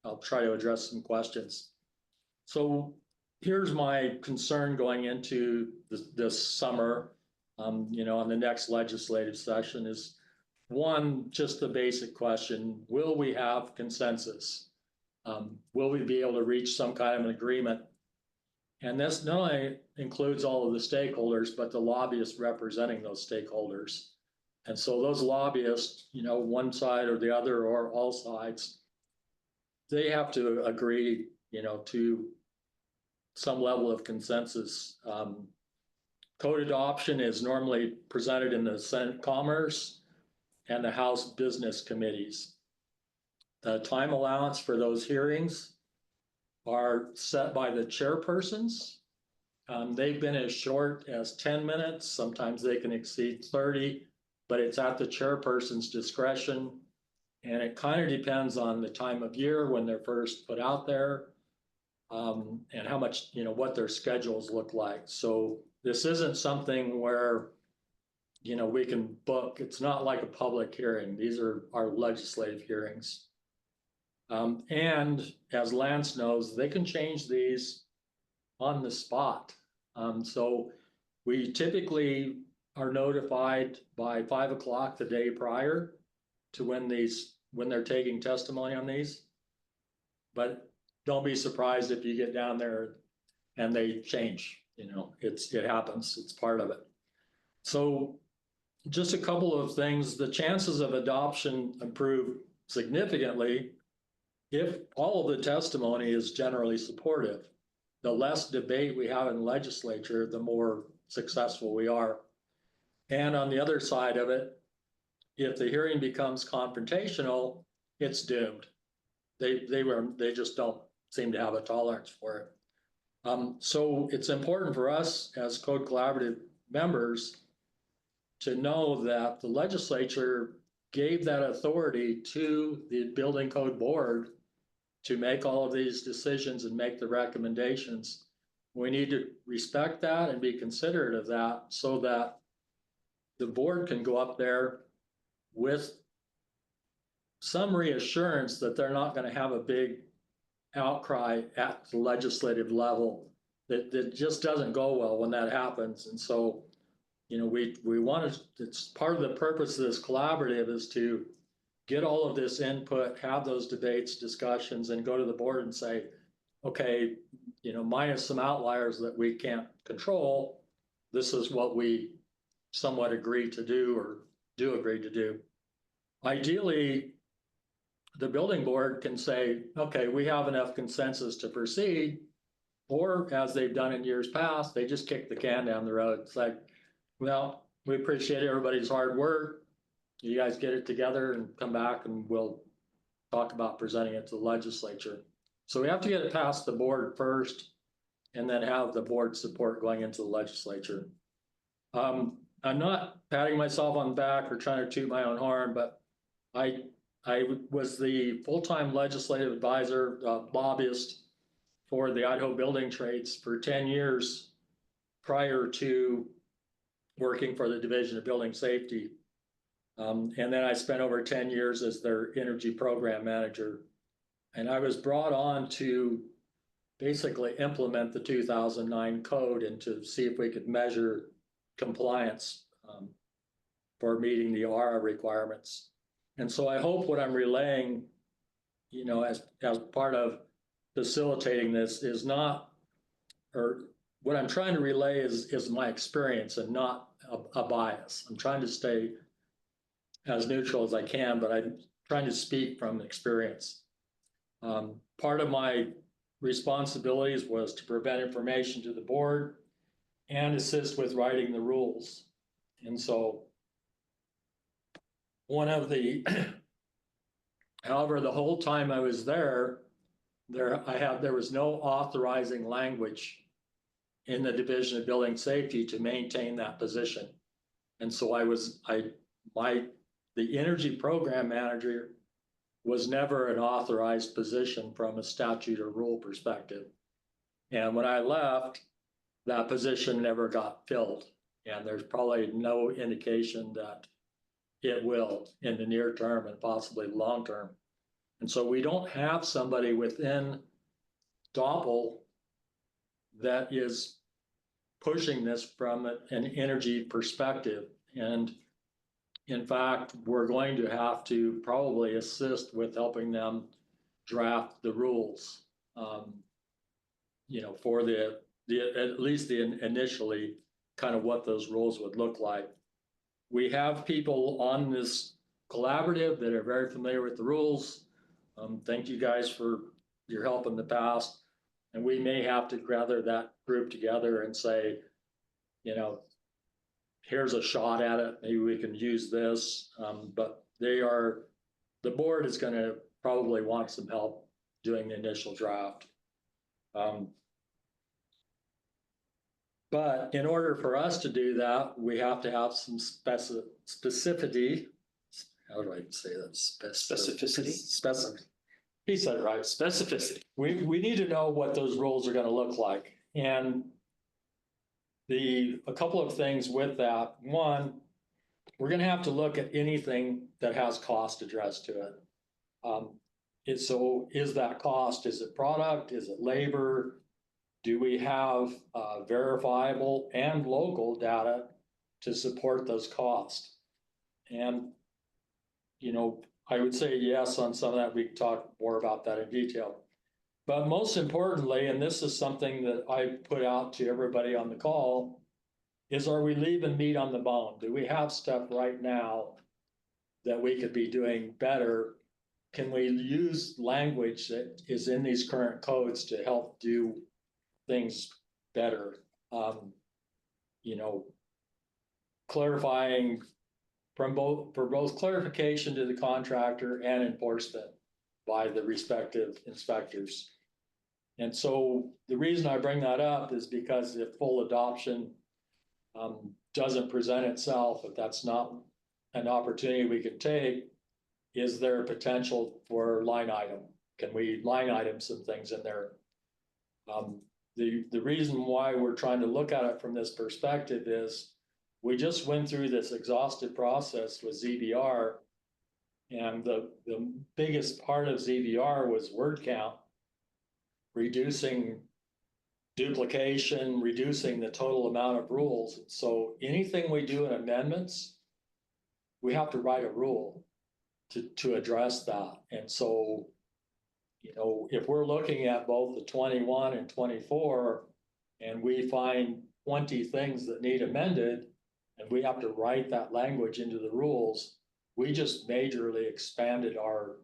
I'll try to address some questions. So here's my concern going into this summer. on the next legislative session is one, just the basic question, will we have consensus? Will we be able to reach some kind of an agreement? And this not only includes all of the stakeholders, but the lobbyists representing those stakeholders. And so those lobbyists, one side or the other or all sides, they have to agree, to some level of consensus. Code adoption is normally presented in the Senate Commerce and the House Business Committees. The time allowance for those hearings are set by the chairpersons. They've been as short as 10 minutes. Sometimes they can exceed 30, but it's at the chairperson's discretion. And it kind of depends on the time of year when they're first put out there, and how much, what their schedules look like. So this isn't something where, we can book. It's not like a public hearing. These are our legislative hearings. And as Lance knows, they can change these on the spot. So we typically are notified by 5 o'clock the day prior to when they're taking testimony on these. But don't be surprised if you get down there and they change. It happens. It's part of it. So just a couple of things. The chances of adoption improve significantly if all of the testimony is generally supportive. The less debate we have in the legislature, the more successful we are. And on the other side of it, if the hearing becomes confrontational, it's doomed. They just don't seem to have a tolerance for it. So it's important for us as Code Collaborative members to know that the legislature gave that authority to the Building Code Board to make all of these decisions and make the recommendations. We need to respect that and be considerate of that so that the board can go up there with some reassurance that they're not going to have a big outcry at the legislative level. That just doesn't go well when that happens. And so, we want to, it's part of the purpose of this collaborative is to get all of this input, have those debates, discussions, and go to the board and say, okay, minus some outliers that we can't control, this is what we somewhat agree to do or do agree to do. Ideally, the building board can say, okay, we have enough consensus to proceed, or as they've done in years past, they just kick the can down the road. It's like, well, we appreciate everybody's hard work. You guys get it together and come back and we'll talk about presenting it to the legislature. So we have to get it past the board first and then have the board support going into the legislature. I'm not patting myself on the back or trying to toot my own horn, but I was the full-time legislative advisor, lobbyist for the Idaho building trades for 10 years prior to working for the Division of Building Safety. And then I spent over 10 years as their energy program manager. And I was brought on to basically implement the 2009 code and to see if we could measure compliance for meeting the ARA requirements. And so I hope what I'm relaying, as part of facilitating this is not, or what I'm trying to relay is my experience and not a bias. I'm trying to stay as neutral as I can, but I'm trying to speak from experience. Part of my responsibilities was to prevent information to the board and assist with writing the rules. And so however, the whole time I was there was no authorizing language in the Division of Building Safety to maintain that position. And so the energy program manager was never an authorized position from a statute or rule perspective. And when I left, that position never got filled. And there's probably no indication that it will in the near term and possibly long term. And so we don't have somebody within DOPL that is pushing this from an energy perspective. And in fact, we're going to have to probably assist with helping them draft the rules, for at least initially kind of what those rules would look like. We have people on this collaborative that are very familiar with the rules. Thank you guys for your help in the past. And we may have to gather that group together and say, here's a shot at it. Maybe we can use this. But the board is going to probably want some help doing the initial draft. But in order for us to do that, we have to have some specificity. How do I say that? Specificity. He said it right. Specificity. We need to know what those rules are going to look like. And a couple of things with that. One, we're going to have to look at anything that has cost addressed to it. So is that cost? Is it product? Is it labor? Do we have verifiable and local data to support those costs? And, I would say yes on some of that. We can talk more about that in detail. But most importantly, and this is something that I put out to everybody on the call, is are we leaving meat on the bone? Do we have stuff right now that we could be doing better? Can we use language that is in these current codes to help do things better? Clarifying for both clarification to the contractor and enforcement by the respective inspectors. And so the reason I bring that up is because if full adoption doesn't present itself, if that's not an opportunity we can take, is there a potential for line item? Can we line item some things in there? The reason why we're trying to look at it from this perspective is we just went through this exhaustive process with ZBR, and the biggest part of ZBR was word count, reducing duplication, reducing the total amount of rules. So anything we do in amendments, we have to write a rule to address that. And so, if we're looking at both the 21 and 24, and we find 20 things that need amended, and we have to write that language into the rules, we just majorly expanded our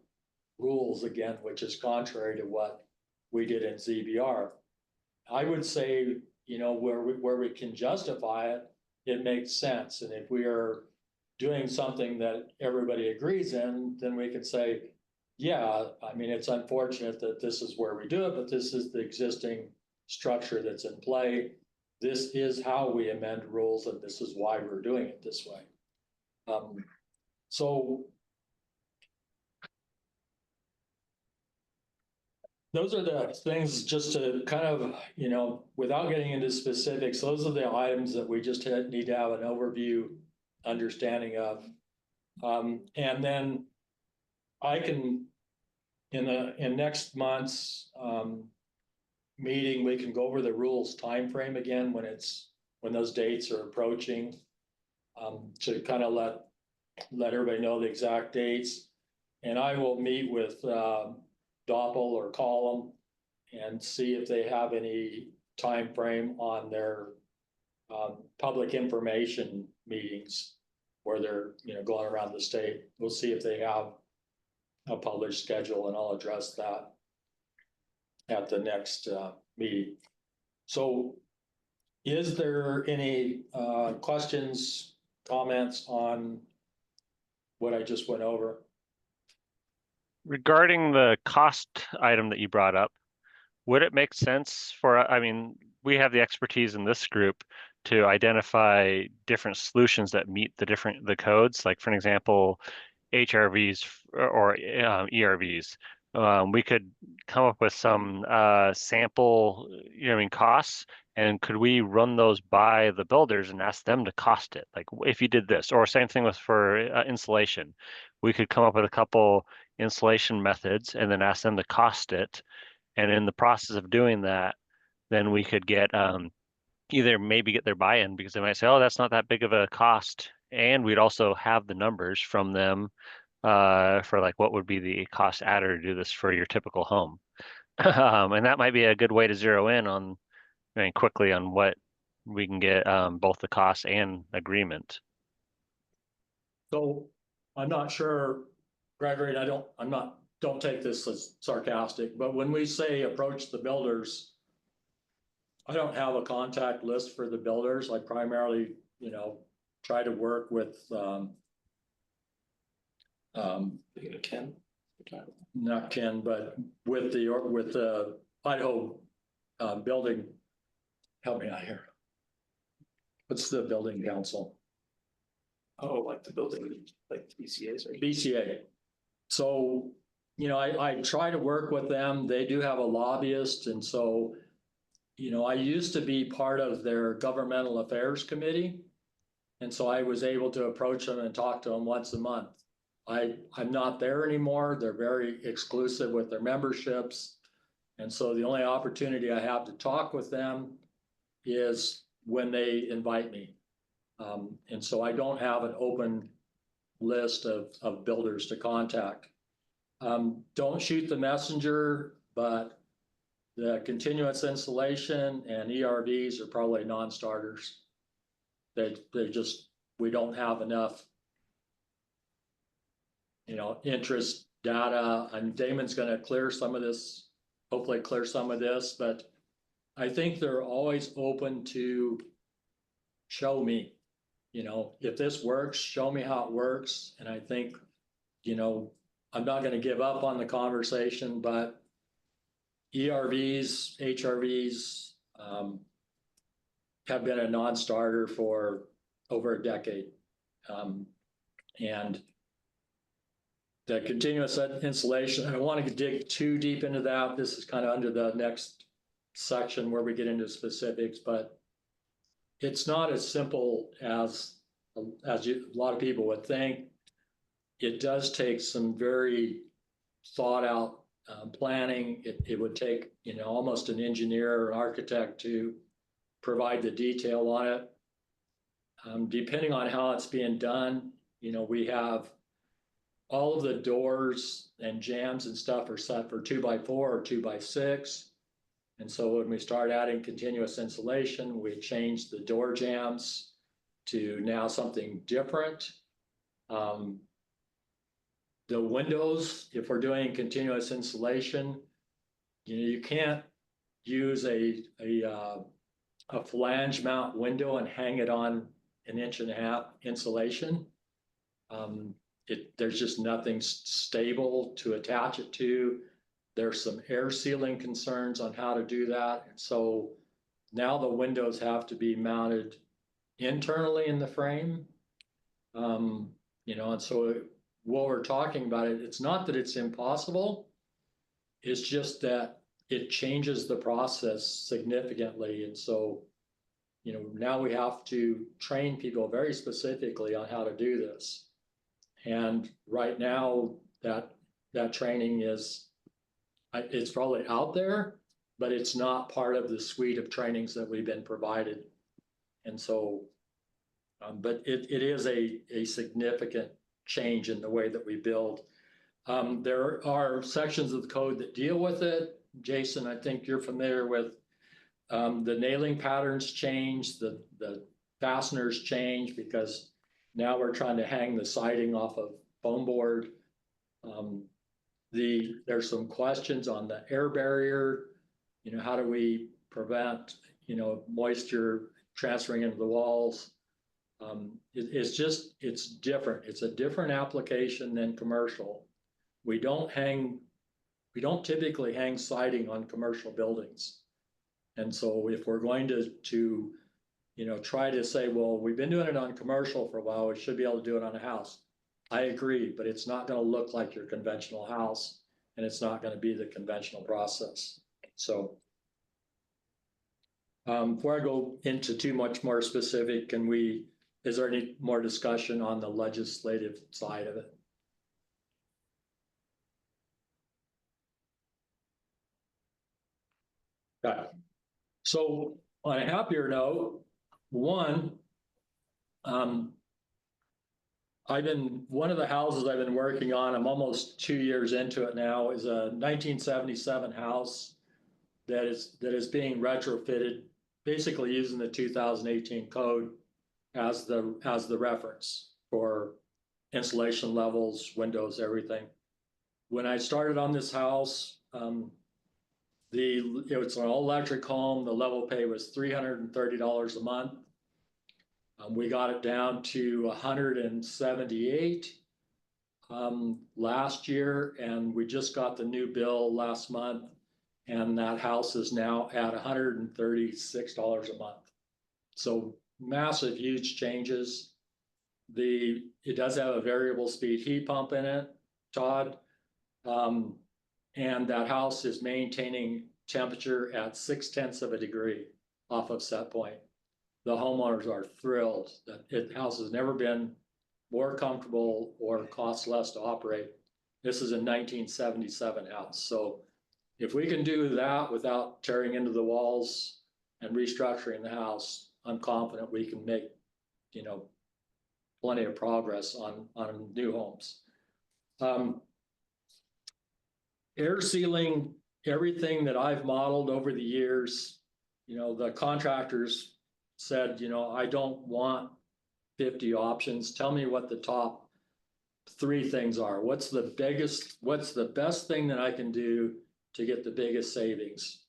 rules again, which is contrary to what we did in ZBR. I would say, where we can justify it, it makes sense. And if we are doing something that everybody agrees in, then we can say, yeah, it's unfortunate that this is where we do it, but this is the existing structure that's in play. This is how we amend rules, and this is why we're doing it this way. So those are the things, just to kind of, without getting into specifics, those are the items that we just need to have an overview understanding of. And then I can, in next month's meeting, we can go over the rules timeframe again when those dates are approaching, to kind of let everybody know the exact dates. And I will meet with Doppel or call them and see if they have any time frame on their public information meetings where they're going around the state. We'll see if they have a published schedule, and I'll address that at the next meeting. So is there any questions, comments on what I just went over? Regarding the cost item that you brought up, would it make sense for, we have the expertise in this group to identify different solutions that meet the codes, like for an example, HRVs or ERVs. We could come up with some sample, costs, and could we run those by the builders and ask them to cost it? Like if you did this, or same thing for insulation, we could come up with a couple installation methods and then ask them to cost it. And in the process of doing that, then we could get either maybe get their buy-in because they might say, oh, that's not that big of a cost. And we'd also have the numbers from them for like what would be the cost adder to do this for your typical home. And that might be a good way to zero in on, I mean, quickly on what we can get both the cost and agreement. So I'm not sure, Gregory, and don't take this as sarcastic, but when we say approach the builders, I don't have a contact list for the builders. I primarily, try to work with, Ken? not Ken, but with the Idaho building, help me out here. What's the building council? Oh, like the building, like the BCAs or? BCA. So, I try to work with them. They do have a lobbyist. And so, I used to be part of their governmental affairs committee. And so I was able to approach them and talk to them once a month. I'm not there anymore. They're very exclusive with their memberships. And so the only opportunity I have to talk with them is when they invite me. And so I don't have an open list of builders to contact. Don't shoot the messenger, but the continuous insulation and ERVs are probably non-starters. We don't have enough, interest data, and Damon's going to clear some of this, hopefully clear some of this, but I think they're always open to show me, if this works, show me how it works. And I think, I'm not going to give up on the conversation, but ERVs, HRVs have been a non-starter for over a decade. And the continuous insulation, I don't want to dig too deep into that. This is kind of under the next section where we get into specifics, but it's not as simple as a lot of people would think. It does take some very thought out planning. It would take, almost an engineer or architect to provide the detail on it. Depending on how it's being done, we have all of the doors and jambs and stuff are set for 2x4 or 2x6. And so when we start adding continuous insulation, we change the door jambs to now something different. The windows, if we're doing continuous insulation, you can't use a flange mount window and hang it on 1.5 inch insulation. There's just nothing stable to attach it to. There's some air sealing concerns on how to do that. And so now the windows have to be mounted internally in the frame. And so what we're talking about, it's not that it's impossible. It's just that it changes the process significantly. And so, now we have to train people very specifically on how to do this. And right now that training it's probably out there, but it's not part of the suite of trainings that we've been provided. And so, but it is a significant change in the way that we build. There are sections of the code that deal with it. Jason, I think you're familiar with the nailing patterns change, the fasteners change because now we're trying to hang the siding off of foam board. There's some questions on the air barrier. How do we prevent, moisture transferring into the walls? It's different. It's a different application than commercial. We don't typically hang siding on commercial buildings. And so if we're going to try to say, well, we've been doing it on commercial for a while, we should be able to do it on a house. I agree, but it's not going to look like your conventional house, and it's not going to be the conventional process. So before I go into too much more specific, is there any more discussion on the legislative side of it? Okay. So On a happier note, one of the houses I've been working on, I'm almost 2 years into it now, is a 1977 house that is being retrofitted, basically using the 2018 code as the reference for insulation levels, windows, everything. When I started on this house, it's an all electric home. The level pay was $330 a month. We got it down to 178 last year, and we just got the new bill last month, and that house is now at $136 a month. So massive, huge changes. It does have a variable speed heat pump in it, Todd, and that house is maintaining temperature at 0.6 of a degree off of set point. The homeowners are thrilled that the house has never been more comfortable or costs less to operate. This is a 1977 house. So if we can do that without tearing into the walls and restructuring the house, I'm confident we can make, plenty of progress on new homes. Air sealing, everything that I've modeled over the years, the contractors said, I don't want 50 options. Tell me what the top 3 things are. What's the best thing that I can do to get the biggest savings?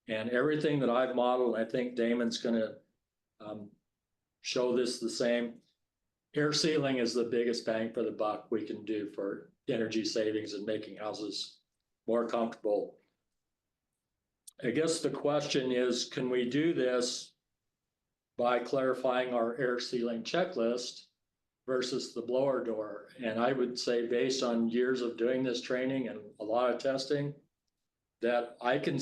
And everything that I've modeled, I think Damon's going to show this the same. Air sealing is the biggest bang for the buck we can do for energy savings and making houses more comfortable. I guess the question is, can we do this by clarifying our air sealing checklist versus the blower door? And I would say, based on years of doing this training and a lot of testing, that I can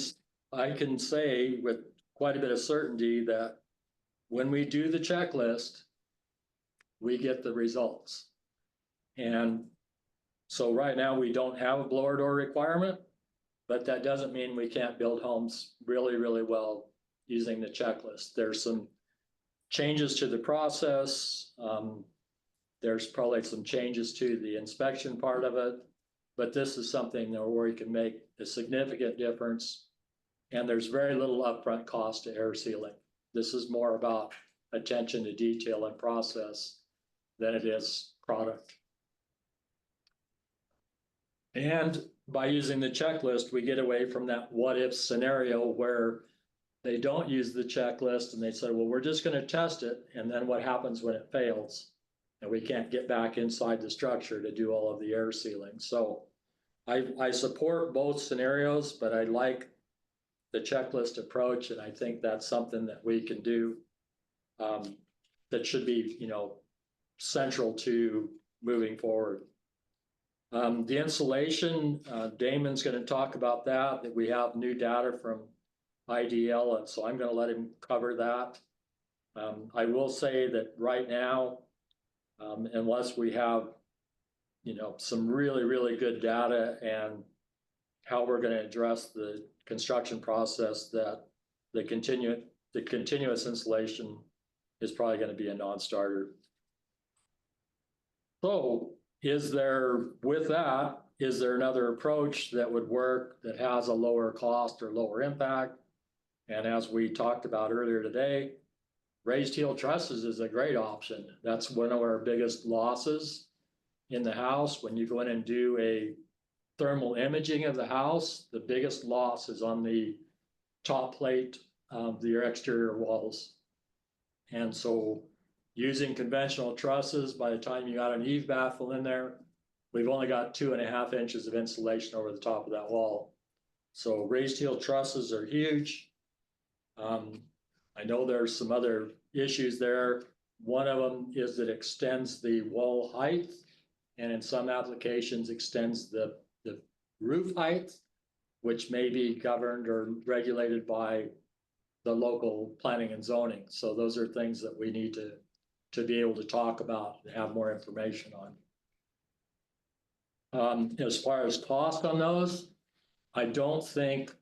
say with quite a bit of certainty that when we do the checklist, we get the results. And so right now we don't have a blower door requirement, but that doesn't mean we can't build homes really, really well using the checklist. There's some changes to the process. There's probably some changes to the inspection part of it, but this is something where we can make a significant difference. And there's very little upfront cost to air sealing. This is more about attention to detail and process than it is product. And by using the checklist, we get away from that what if scenario where they don't use the checklist and they say, well, we're just going to test it. And then what happens when it fails? And we can't get back inside the structure to do all of the air sealing. So I support both scenarios, but I like the checklist approach. And I think that's something that we can do that should be, central to moving forward. The insulation, Damon's going to talk about that we have new data from IDL, and so I'm going to let him cover that. I will say that right now, unless we have, some really, really good data and how we're going to address the construction process, that the continuous insulation is probably going to be a non-starter. So is there another approach that would work that has a lower cost or lower impact? And as we talked about earlier today, raised heel trusses is a great option. That's one of our biggest losses in the house. When you go in and do a thermal imaging of the house, the biggest loss is on the top plate of your exterior walls. And so using conventional trusses, by the time you got an eave baffle in there, we've only got 2.5 inches of insulation over the top of that wall. So raised heel trusses are huge. I know there's some other issues there. One of them is that it extends the wall height, and in some applications extends the roof height, which may be governed or regulated by the local planning and zoning. So those are things that we need to be able to talk about and have more information on. As far as cost on those, I don't think,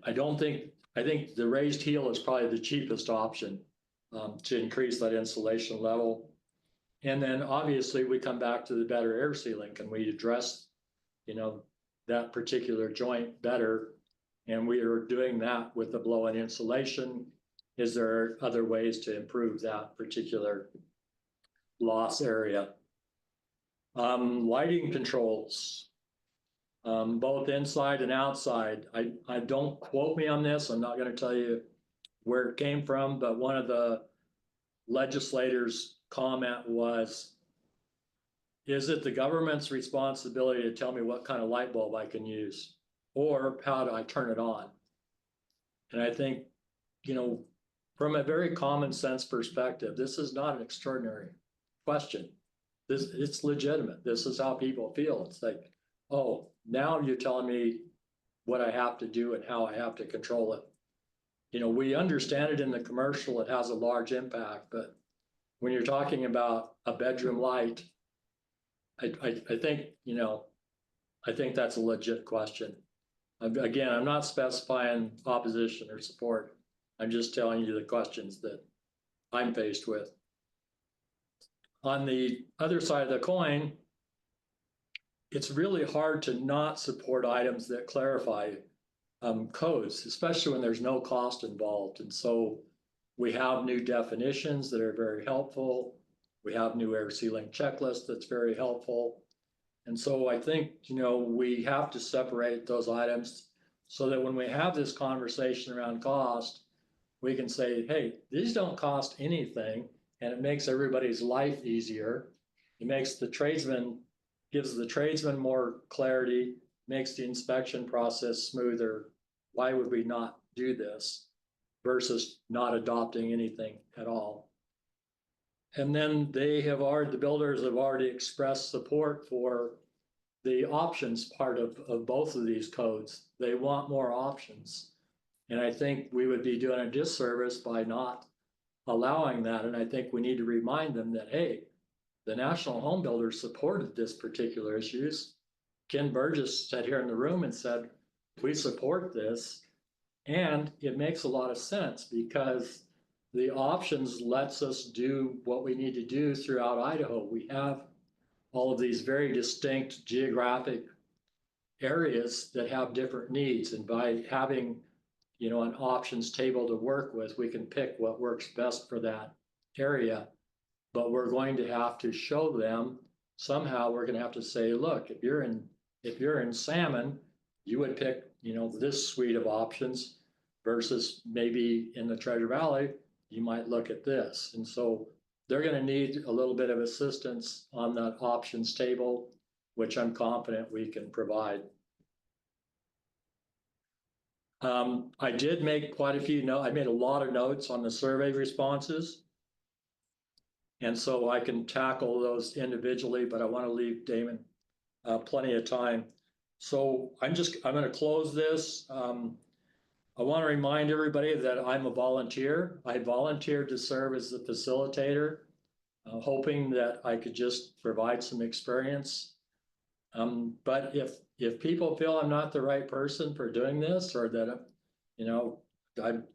I don't think, I think the raised heel is probably the cheapest option to increase that insulation level. And then obviously we come back to the better air sealing. Can we address, you know, that particular joint better? And we are doing that with the blow-in insulation. Is there other ways to improve that particular loss area? Lighting controls, both inside and outside. I don't quote me on this. I'm not going to tell you where it came from, but one of the legislators' comment was, is it the government's responsibility to tell me what kind of light bulb I can use, or how do I turn it on? And I think, you know, from a very common sense perspective, this is not an extraordinary question. It's legitimate. This is how people feel. It's like, oh, now you're telling me what I have to do and how I have to control it. You know, we understand it in the commercial, it has a large impact, but when you're talking about a bedroom light, I think, you know, I think that's a legit question. Again, I'm not specifying opposition or support. I'm just telling you the questions that I'm faced with. On the other side of the coin, it's really hard to not support items that clarify codes, especially when there's no cost involved. And so we have new definitions that are very helpful. We have new air sealing checklist that's very helpful. And so I think, you know, we have to separate those items so that when we have this conversation around cost, we can say, hey, these don't cost anything, and it makes everybody's life easier. It makes the tradesman, gives the tradesman more clarity, makes the inspection process smoother. Why would we not do this versus not adopting anything at all? And then the builders have already expressed support for the options part of both of these codes. They want more options. And I think we would be doing a disservice by not allowing that. And I think we need to remind them that, hey, the National Home Builders supported this particular issues. Ken Burgess sat here in the room and said, we support this. And it makes a lot of sense because the options lets us do what we need to do throughout Idaho. We have all of these very distinct geographic areas that have different needs. And by having, you know, an options table to work with, we can pick what works best for that area. But we're going to have to show them somehow. We're going to have to say, look, if you're in Salmon, you would pick, you know, this suite of options versus maybe in the Treasure Valley, you might look at this. And so they're going to need a little bit of assistance on that options table, which I'm confident we can provide. I did make quite a few notes. I made a lot of notes on the survey responses. And so I can tackle those individually, but I want to leave Damon plenty of time. So I'm going to close this. I want to remind everybody that I'm a volunteer. I volunteered to serve as the facilitator, hoping that I could just provide some experience. But if people feel I'm not the right person for doing this, or that, you know,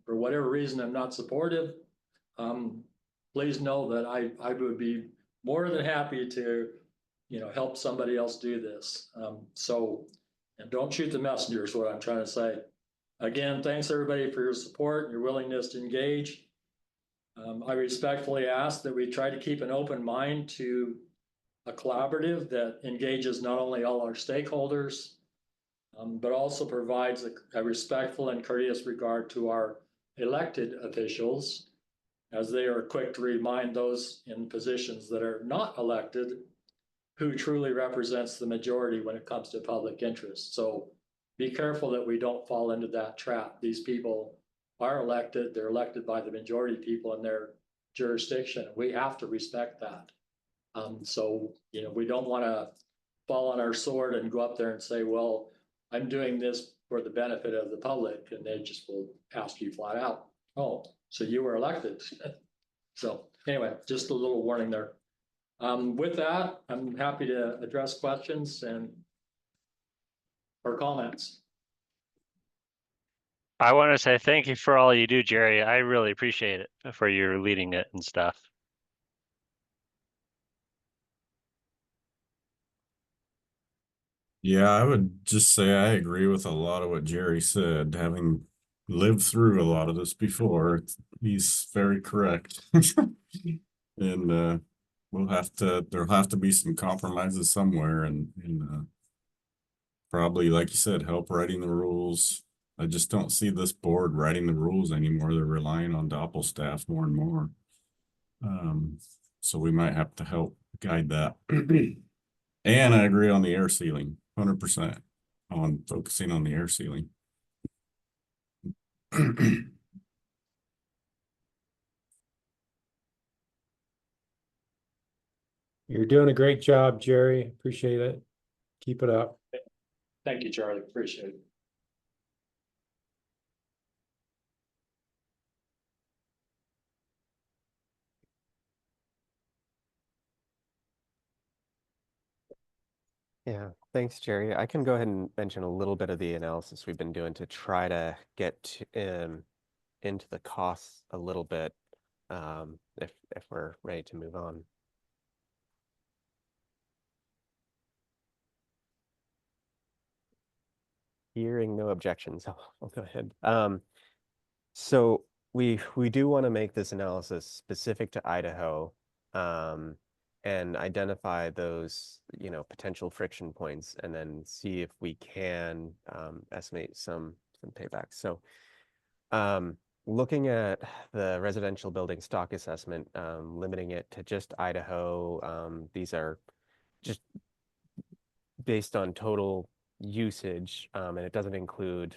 for whatever reason I'm not supportive, please know that I would be more than happy to, you know, help somebody else do this. So, and don't shoot the messenger is what I'm trying to say. Again, thanks everybody for your support and your willingness to engage. I respectfully ask that we try to keep an open mind to a collaborative that engages not only all our stakeholders, but also provides a respectful and courteous regard to our elected officials, as they are quick to remind those in positions that are not elected who truly represents the majority when it comes to public interest. So be careful that we don't fall into that trap. These people are elected. They're elected by the majority of people in their jurisdiction. We have to respect that. So, you know, we don't want to fall on our sword and go up there and say, well, I'm doing this for the benefit of the public. And they just will ask you flat out, oh, so you were elected. So anyway, just a little warning there. With that, I'm happy to address questions or comments. I want to say thank you for all you do, Jerry. I really appreciate it for your leading it and stuff. Yeah, I would just say I agree with a lot of what Jerry said. Having lived through a lot of this before, he's very correct. And there'll have to be some compromises somewhere and probably, like you said, help writing the rules. I just don't see this board writing the rules anymore. They're relying on Doppel staff more and more. So we might have to help guide that. And I agree on the air sealing, 100% on focusing on the air sealing. You're doing a great job, Jerry. Appreciate it. Keep it up. Thank you, Charlie. Appreciate it. Yeah, thanks, Jerry. I can go ahead and mention a little bit of the analysis we've been doing to try to get into the costs a little bit, if we're ready to move on. Hearing no objections, I'll go ahead. So we do want to make this analysis specific to Idaho, and identify those, potential friction points, and then see if we can estimate some payback. So looking at the residential building stock assessment, limiting it to just Idaho, these are just based on total usage, and it doesn't include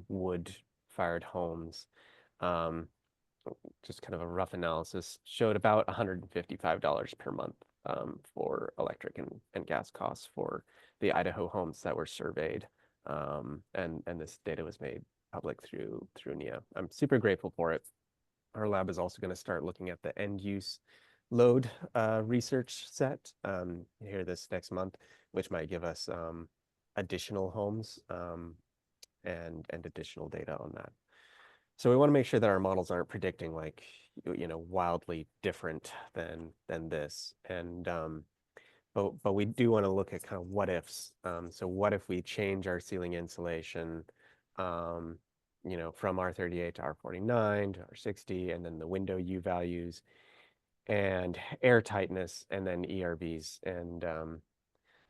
wood-fired homes. Just kind of a rough analysis showed about $155 per month for electric and gas costs for the Idaho homes that were surveyed. And this data was made public through NEEA. I'm super grateful for it. Our lab is also going to start looking at the end use load research set here this next month, which might give us additional homes and additional data on that. So we want to make sure that our models aren't predicting like, wildly different than this. And but we do want to look at kind of what ifs. So what if we change our ceiling insulation, from R38 to R49 to R60, and then the window U values and air tightness, and then ERVs. And I'm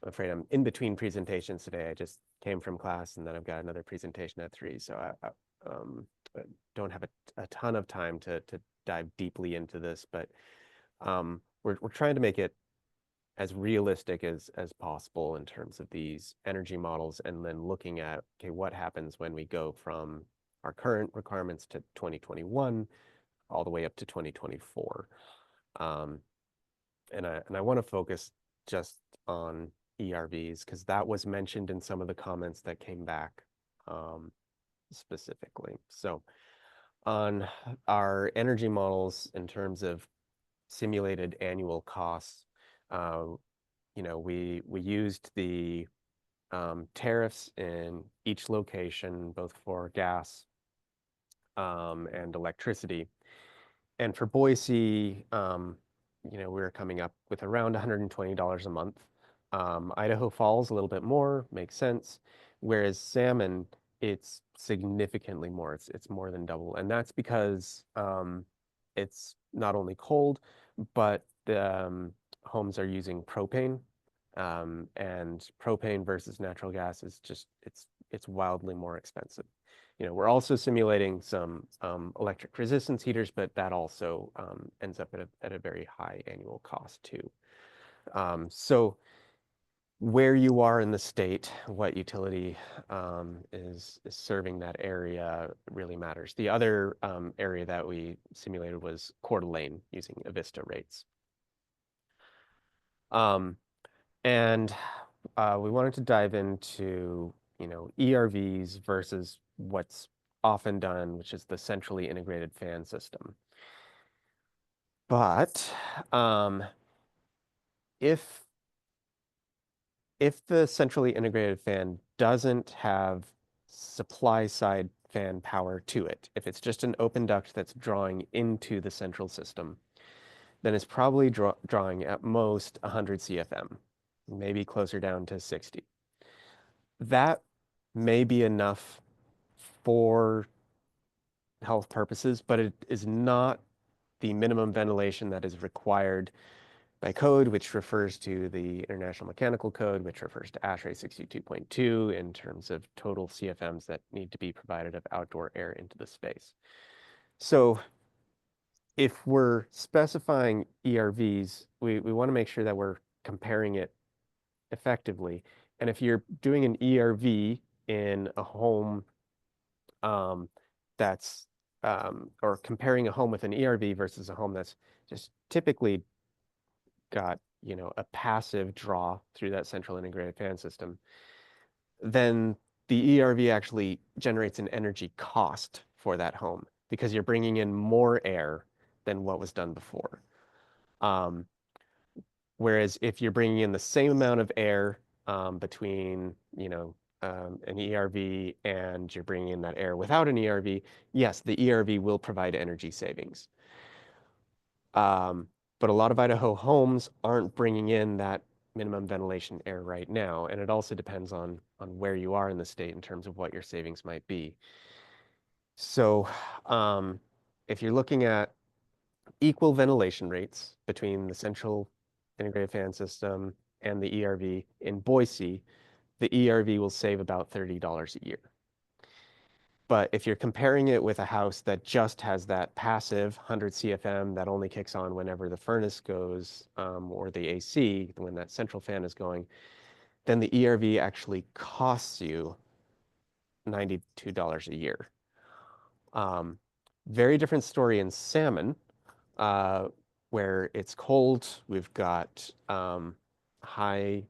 afraid I'm in between presentations today. I just came from class, and then I've got another presentation at 3. So I don't have a ton of time to dive deeply into this, but we're trying to make it as realistic as possible in terms of these energy models, and then looking at, okay, what happens when we go from our current requirements to 2021 all the way up to 2024. And I want to focus just on ERVs because that was mentioned in some of the comments that came back specifically. So on our energy models in terms of simulated annual costs, we used the tariffs in each location, both for gas and electricity. And for Boise, we were coming up with around $120 a month. Idaho Falls, a little bit more, makes sense. Whereas Salmon, it's significantly more. It's more than double. And that's because it's not only cold, but the homes are using propane. And propane versus natural gas is just, it's wildly more expensive. We're also simulating some electric resistance heaters, but that also ends up at a very high annual cost too. So where you are in the state, what utility is serving that area really matters. The other area that we simulated was Coeur d'Alene using Avista rates. And we wanted to dive into, ERVs versus what's often done, which is the centrally integrated fan system. But if the centrally integrated fan doesn't have supply side fan power to it. If it's just an open duct that's drawing into the central system, then it's probably drawing at most 100 CFM, maybe closer down to 60. That may be enough for health purposes, but it is not the minimum ventilation that is required by code, which refers to the International Mechanical Code, which refers to ASHRAE 62.2 in terms of total CFMs that need to be provided of outdoor air into the space. So if we're specifying ERVs, we want to make sure that we're comparing it effectively. And if you're doing an ERV in a home that's, or comparing a home with an ERV versus a home that's just typically got, you know, a passive draw through that central integrated fan system, then the ERV actually generates an energy cost for that home because you're bringing in more air than what was done before. Whereas if you're bringing in the same amount of air between, you know, an ERV and you're bringing in that air without an ERV, yes, the ERV will provide energy savings. But a lot of Idaho homes aren't bringing in that minimum ventilation air right now, and it also depends on where you are in the state in terms of what your savings might be. So if you're looking at equal ventilation rates between the central integrated fan system and the ERV in Boise, the ERV will save about $30 a year. But if you're comparing it with a house that just has that passive 100 CFM that only kicks on whenever the furnace goes, or the AC, when that central fan is going, then the ERV actually costs you $92 a year. Very different story in Salmon, where it's cold. We've got high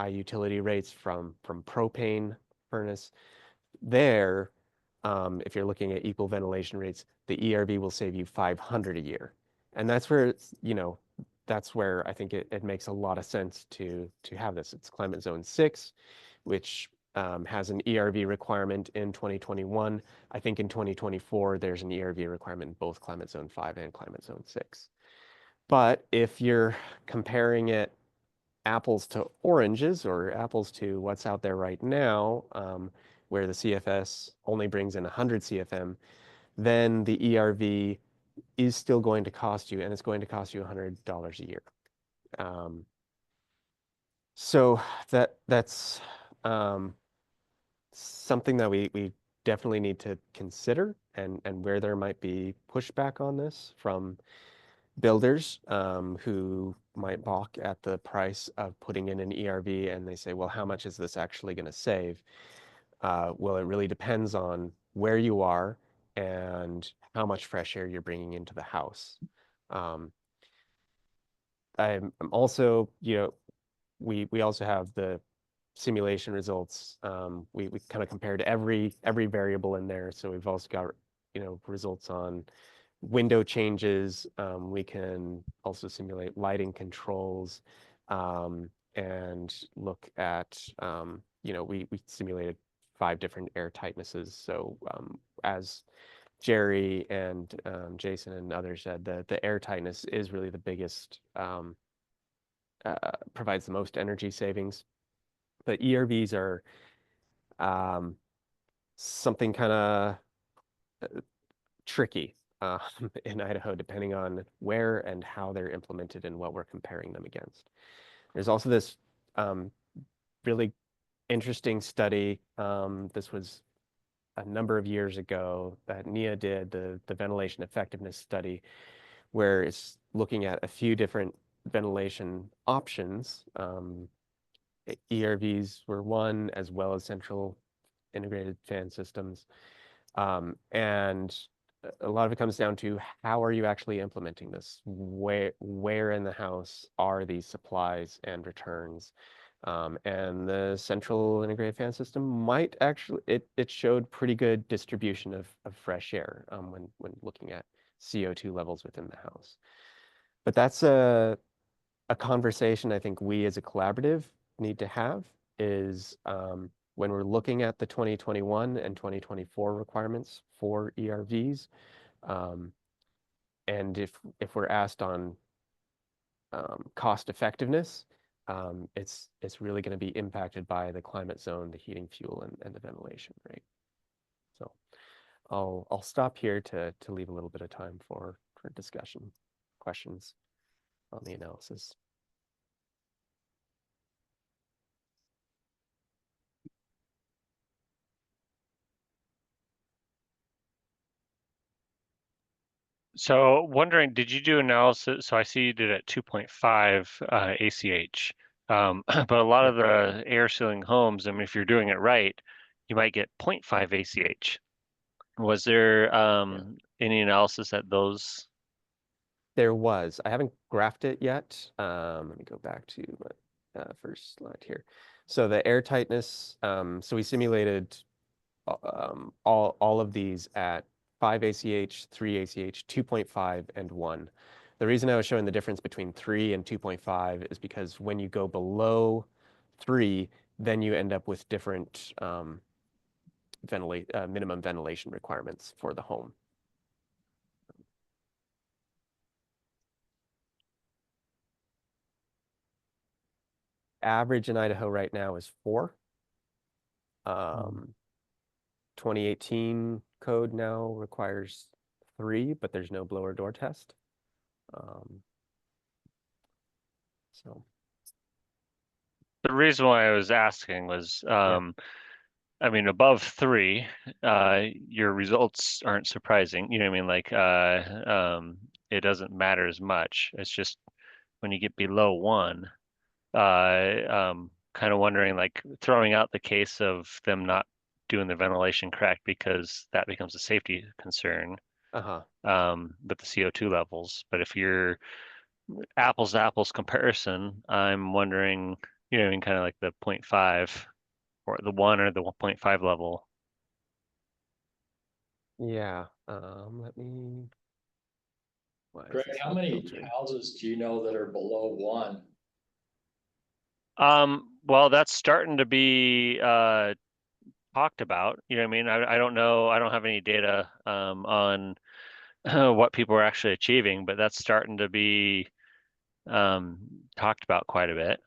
utility rates from propane furnace. There, if you're looking at equal ventilation rates, the ERV will save you $500 a year. And that's where it's, you know, that's where I think it makes a lot of sense to have this. It's climate zone 6, which has an ERV requirement in 2021. I think in 2024, there's an ERV requirement in both climate zone 5 and climate zone 6. But if you're comparing it apples to oranges or apples to what's out there right now, where the CFS only brings in 100 CFM, then the ERV is still going to cost you, and it's going to cost you $100 a year. So that's something that we definitely need to consider, and where there might be pushback on this from builders who might balk at the price of putting in an ERV, and they say, well, how much is this actually going to save? Well, it really depends on where you are and how much fresh air you're bringing into the house. I'm also, you know, we also have the simulation results. We kind of compared every variable in there. So we've also got, you know, results on window changes. We can also simulate lighting controls and look at, you know, we simulated 5 different air tightnesses. So as Jerry and Jason and others said, the air tightness is really the biggest, provides the most energy savings. But ERVs are something kind of tricky in Idaho, depending on where and how they're implemented and what we're comparing them against. There's also this really interesting study. This was a number of years ago that NEEA did, the ventilation effectiveness study, where it's looking at a few different ventilation options. ERVs were one, as well as central integrated fan systems. And a lot of it comes down to how are you actually implementing this? Where in the house are these supplies and returns? And the central integrated fan system might actually, it showed pretty good distribution of fresh air when looking at CO2 levels within the house. But that's a conversation I think we as a collaborative need to have, is when we're looking at the 2021 and 2024 requirements for ERVs, and if we're asked on cost effectiveness, it's really going to be impacted by the climate zone, the heating fuel, and the ventilation, right? So I'll stop here to leave a little bit of time for discussion, questions on the analysis. So wondering, did you do analysis? So I see you did it at 2.5 ACH. But a lot of the air sealing homes, I mean, if you're doing it right, you might get 0.5 ACH. Was there any analysis at those? There was. I haven't graphed it yet. Let me go back to my first slide here. So the air tightness, so we simulated all of these at 5 ACH, 3 ACH, 2.5, and 1. The reason I was showing the difference between 3 and 2.5 is because when you go below 3, then you end up with different minimum ventilation requirements for the home. Average in Idaho right now is 4. 2018 code now requires 3, but there's no blower door test. So the reason why I was asking was, I mean, above 3, your results aren't surprising. You know what I mean? Like, it doesn't matter as much. It's just when you get below 1, kind of wondering, like, throwing out the case of them not doing the ventilation correct because that becomes a safety concern. With the CO2 levels. But if you're apples to apples comparison, I'm wondering, you know, I mean, kind of like the 0.5 or the 1 or the 1.5 level. yeah, let me. Greg, how many houses do you know that are below 1? Well, that's starting to be talked about. You know what I mean? I don't know. I don't have any data on what people are actually achieving, but that's starting to be talked about quite a bit.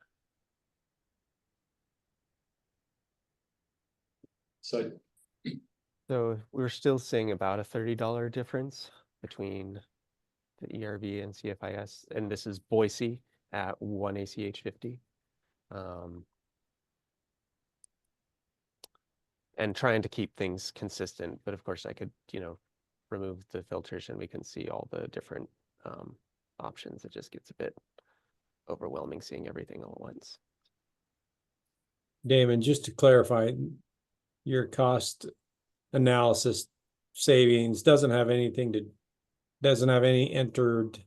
So we're still seeing about a $30 difference between the ERV and CFIS, and this is Boise at 1 ACH 50. And trying to keep things consistent, but of course I could, you know, remove the filters and we can see all the different options. It just gets a bit overwhelming seeing everything all at once. Damon, just to clarify, your cost analysis savings doesn't have any entered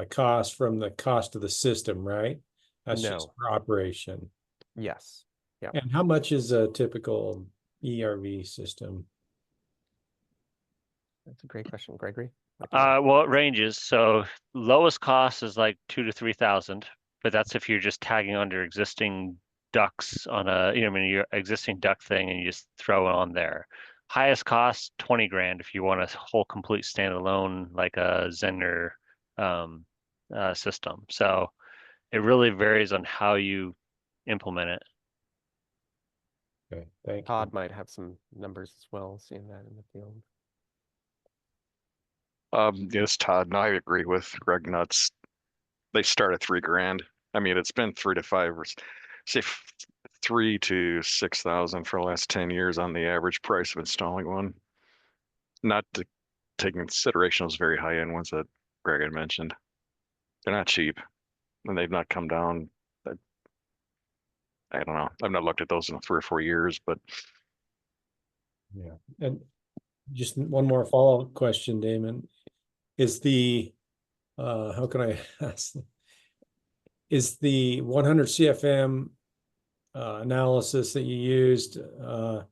cost from the cost of the system, right? That's just for operation. Yes. Yeah. And how much is a typical ERV system? That's a great question, Gregory. Well, it ranges. So lowest cost is like 2,000 to 3,000, but that's if you're just tagging under existing ducts on a, you know, I mean, your existing duct thing and you just throw it on there. Highest cost, 20 grand if you want a whole complete standalone, like a Zender system. So it really varies on how you implement it. Okay, thank you. Todd might have some numbers as well, seeing that in the field. Yes, Todd, no, I agree with Greg Nuts. They start at $3 grand. I mean, it's been 3 to 5 or say 3 to 6,000 for the last 10 years on the average price of installing one. Not to take into consideration those very high end ones that Greg had mentioned. They're not cheap and they've not come down. I don't know. I've not looked at those in 3 or 4 years, but yeah. And just one more follow-up question, Damon. Is the how can I ask? Is the 100 CFM analysis that you used on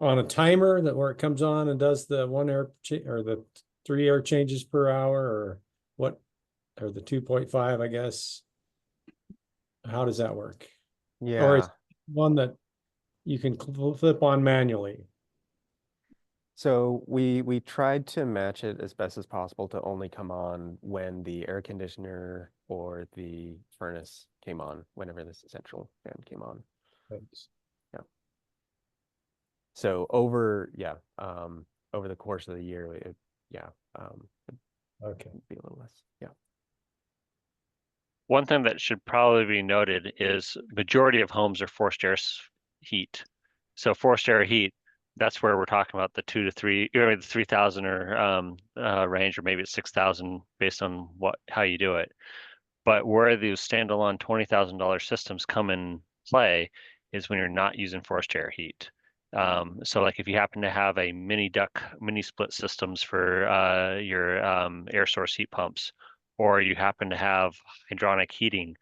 a timer that where it comes on and does the 1 air or the 3 air changes per hour, or what, or the 2.5, I guess? How does that work? Yeah. Or is one that you can flip on manually? So we tried to match it as best as possible to only come on when the air conditioner or the furnace came on, whenever this central fan came on. Thanks. Yeah. So over the course of the year, it'd Okay. be a little less. Yeah. One thing that should probably be noted is majority of homes are forced air heat. So forced air heat, that's where we're talking about the 2 to 3, or the 3,000 or range, or maybe it's 6,000 based on how you do it. But where these standalone $20,000 systems come in play is when you're not using forced air heat. So like if you happen to have a mini split systems for your air source heat pumps, or you happen to have hydronic heating,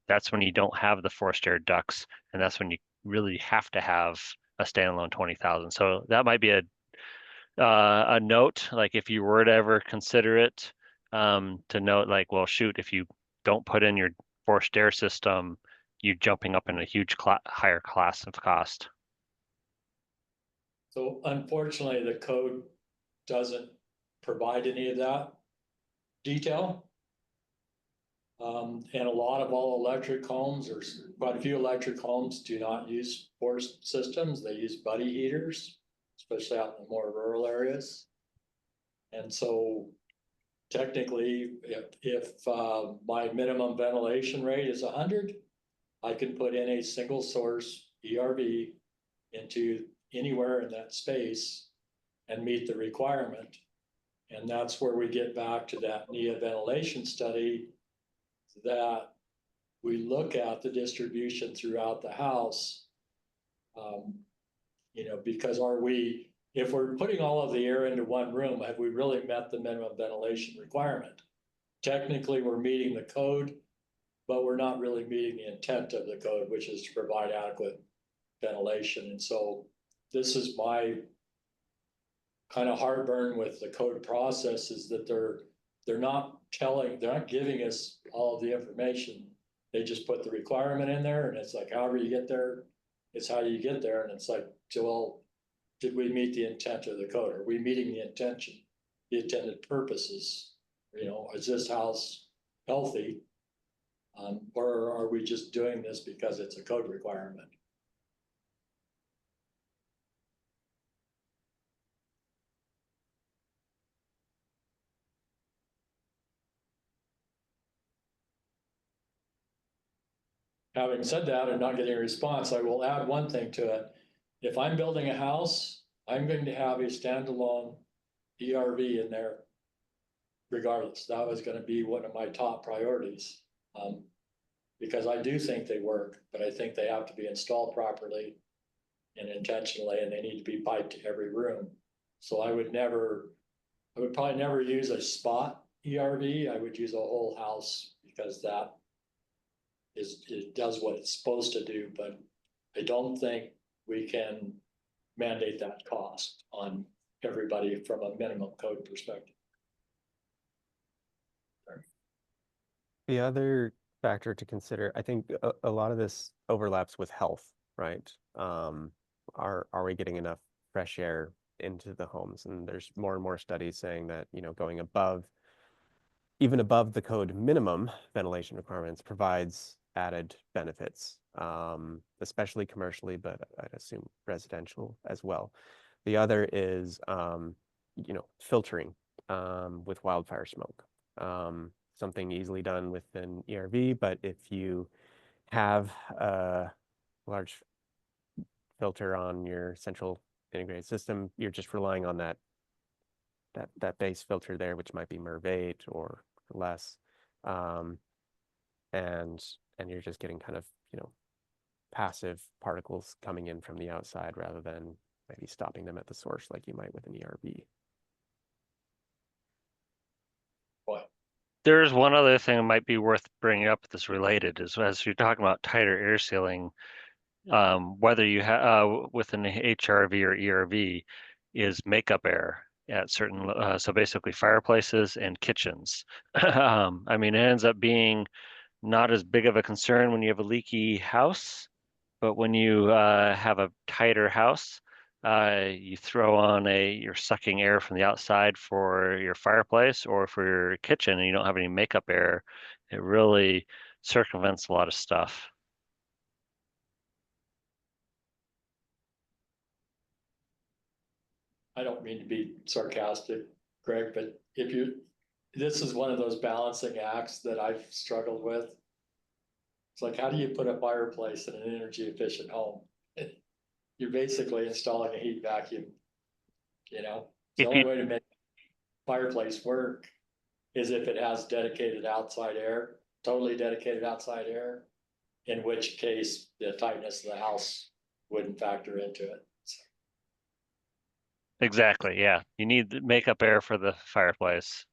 that's when you don't have the forced air ducts, and that's when you really have to have a standalone 20,000. So that might be a note, like if you were to ever consider it, to note like, well, shoot, if you don't put in your forced air system, you're jumping up in a huge higher class of cost. So unfortunately, the code doesn't provide any of that detail. And a lot of all electric homes, or quite a few electric homes, do not use forced systems. They use buddy heaters, especially out in the more rural areas. And so technically, if my minimum ventilation rate is 100, I can put in a single source ERV into anywhere in that space and meet the requirement. And that's where we get back to that NEEA ventilation study, that we look at the distribution throughout the house. Because if we're putting all of the air into one room, have we really met the minimum ventilation requirement? Technically, we're meeting the code, but we're not really meeting the intent of the code, which is to provide adequate ventilation. And so this is my kind of heartburn with the code process, is that they're not giving us all of the information. They just put the requirement in there, and it's like, however you get there, it's how you get there. And it's like, well, did we meet the intent of the code? Are we meeting the intended purposes? Is this house healthy? Or are we just doing this because it's a code requirement? Having said that and not getting a response, I will add one thing to it. If I'm building a house, I'm going to have a standalone ERV in there regardless. That was going to be one of my top priorities, because I do think they work, but I think they have to be installed properly and intentionally, and they need to be piped to every room. So I would probably never use a spot ERV. I would use a whole house, because it does what it's supposed to do, but I don't think we can mandate that cost on everybody from a minimum code perspective. The other factor to consider, I think a lot of this overlaps with health, right? Are we getting enough fresh air into the homes? And there's more and more studies saying that, going even above the code minimum ventilation requirements provides added benefits, especially commercially, but I'd assume residential as well. The other is, filtering with wildfire smoke. Something easily done with an ERV, but if you have a large filter on your central integrated system, you're just relying on that base filter there, which might be MERV 8 or less, and you're just getting kind of passive particles coming in from the outside rather than maybe stopping them at the source like you might with an ERV. There's one other thing that might be worth bringing up that's related, is as you're talking about tighter air sealing, whether you have with an HRV or ERV, is makeup air at certain, so basically fireplaces and kitchens. I mean, it ends up being not as big of a concern when you have a leaky house, but when you have a tighter house, you throw on you're sucking air from the outside for your fireplace or for your kitchen, and you don't have any makeup air. It really circumvents a lot of stuff. I don't mean to be sarcastic, Greg, but this is one of those balancing acts that I've struggled with. It's like, how do you put a fireplace in an energy efficient home? You're basically installing a heat vacuum. It's the only way to make fireplace work is if it has dedicated outside air, totally dedicated outside air, in which case the tightness of the house wouldn't factor into it. Exactly, yeah. You need the makeup air for the fireplace.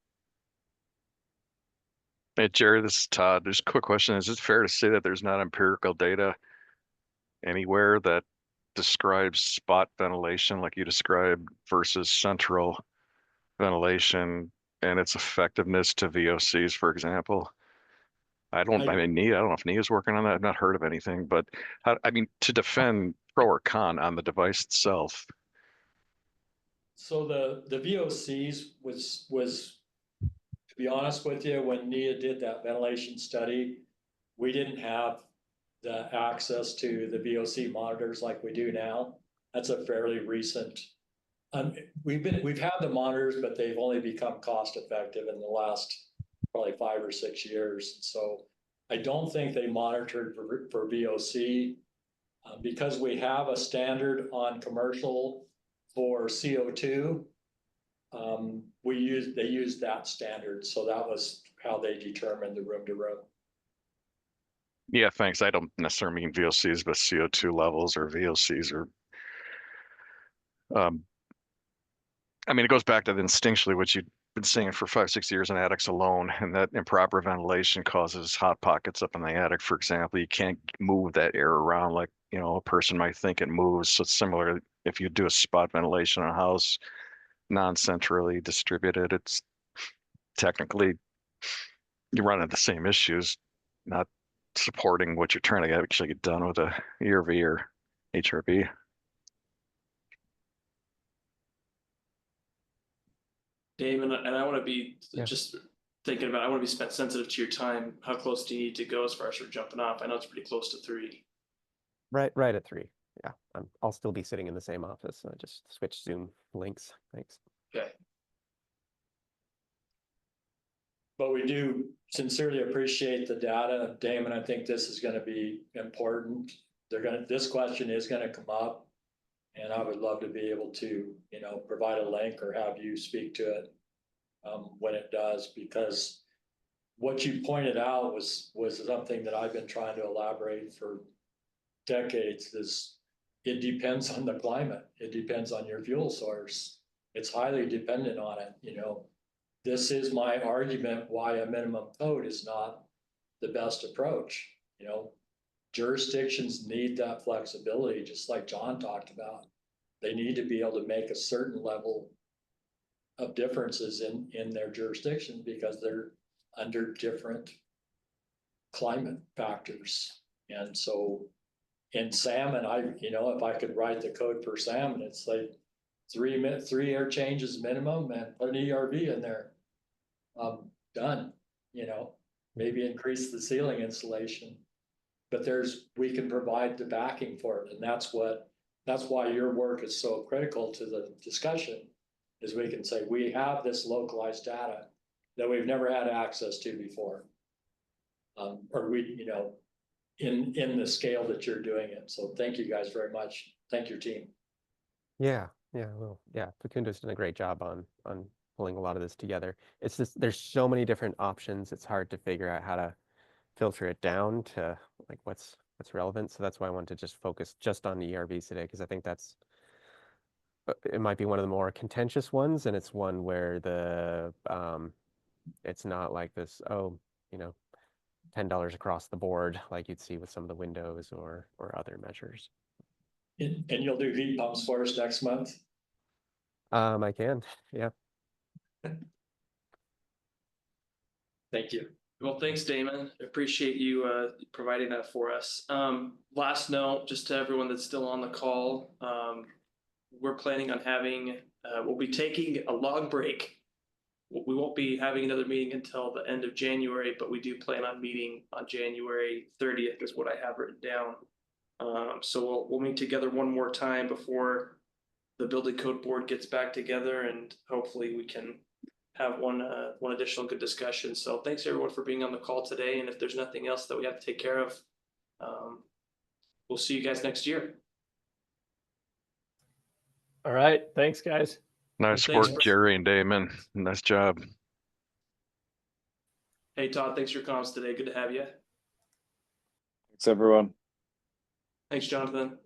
Hey, Jerry, this is Todd. Just a quick question. Is it fair to say that there's not empirical data anywhere that describes spot ventilation like you described versus central ventilation and its effectiveness to VOCs, for example? I mean, NEEA, I don't know if NEEA is working on that. I've not heard of anything, but to defend pro or con on the device itself. So the VOCs was, to be honest with you, when NEEA did that ventilation study, we didn't have the access to the VOC monitors like we do now. That's a fairly recent. We've had the monitors, but they've only become cost effective in the last probably 5 or 6 years. So I don't think they monitored for VOC because we have a standard on commercial for CO2. They used that standard, so that was how they determined the room to room. Yeah, thanks. I don't necessarily mean VOCs, but CO2 levels or VOCs or I mean, it goes back to the instinctually what you've been seeing for 5, 6 years in attics alone, and that improper ventilation causes hot pockets up in the attic, for example. You can't move that air around like, a person might think it moves. So it's similar if you do a spot ventilation in a house, non-centrally distributed, it's technically, you run into the same issues, not supporting what you're trying to actually get done with a ERV or HRV. Dave, and I want to be just thinking about, I want to be sensitive to your time. How close do you need to go as far as we're jumping off? I know it's pretty close to 3. Right at 3. Yeah, I'll still be sitting in the same office. I just switch Zoom links. Thanks. Okay. But we do sincerely appreciate the data, Damon. I think this is going to be important. This question is going to come up, and I would love to be able to, provide a link or have you speak to it when it does, because what you pointed out was something that I've been trying to elaborate for decades. It depends on the climate. It depends on your fuel source. It's highly dependent on it. This is my argument why a minimum code is not the best approach. Jurisdictions need that flexibility, just like John talked about. They need to be able to make a certain level of differences in their jurisdiction because they're under different climate factors. And so in salmon, if I could write the code for salmon, it's like 3 air changes minimum and put an ERV in there. Done, maybe increase the ceiling insulation, but we can provide the backing for it. And that's why your work is so critical to the discussion, is we can say, we have this localized data that we've never had access to before. Or in the scale that you're doing it. So thank you guys very much. Thank your team. Yeah, Facundo's done a great job on pulling a lot of this together. It's just, there's so many different options. It's hard to figure out how to filter it down to like what's relevant. So that's why I wanted to just focus just on the ERVs today, because I think it might be one of the more contentious ones, and it's one where it's not like this, $10 across the board like you'd see with some of the windows or other measures. And you'll do heat pumps for us next month? I can, yeah. Thank you. Well, thanks, Damon. Appreciate you providing that for us. Last note, just to everyone that's still on the call, we're planning on having, we'll be taking a long break. We won't be having another meeting until the end of January, but we do plan on meeting on January 30th is what I have written down. So we'll meet together one more time before the building code board gets back together, and hopefully we can have one additional good discussion. So thanks everyone for being on the call today. And if there's nothing else that we have to take care of, we'll see you guys next year. All right. Thanks, guys. Nice Thanks. work, Jerry and Damon. Nice job. Hey, Todd, thanks for your comments today. Good to have you. Thanks, everyone. Thanks, Jonathan.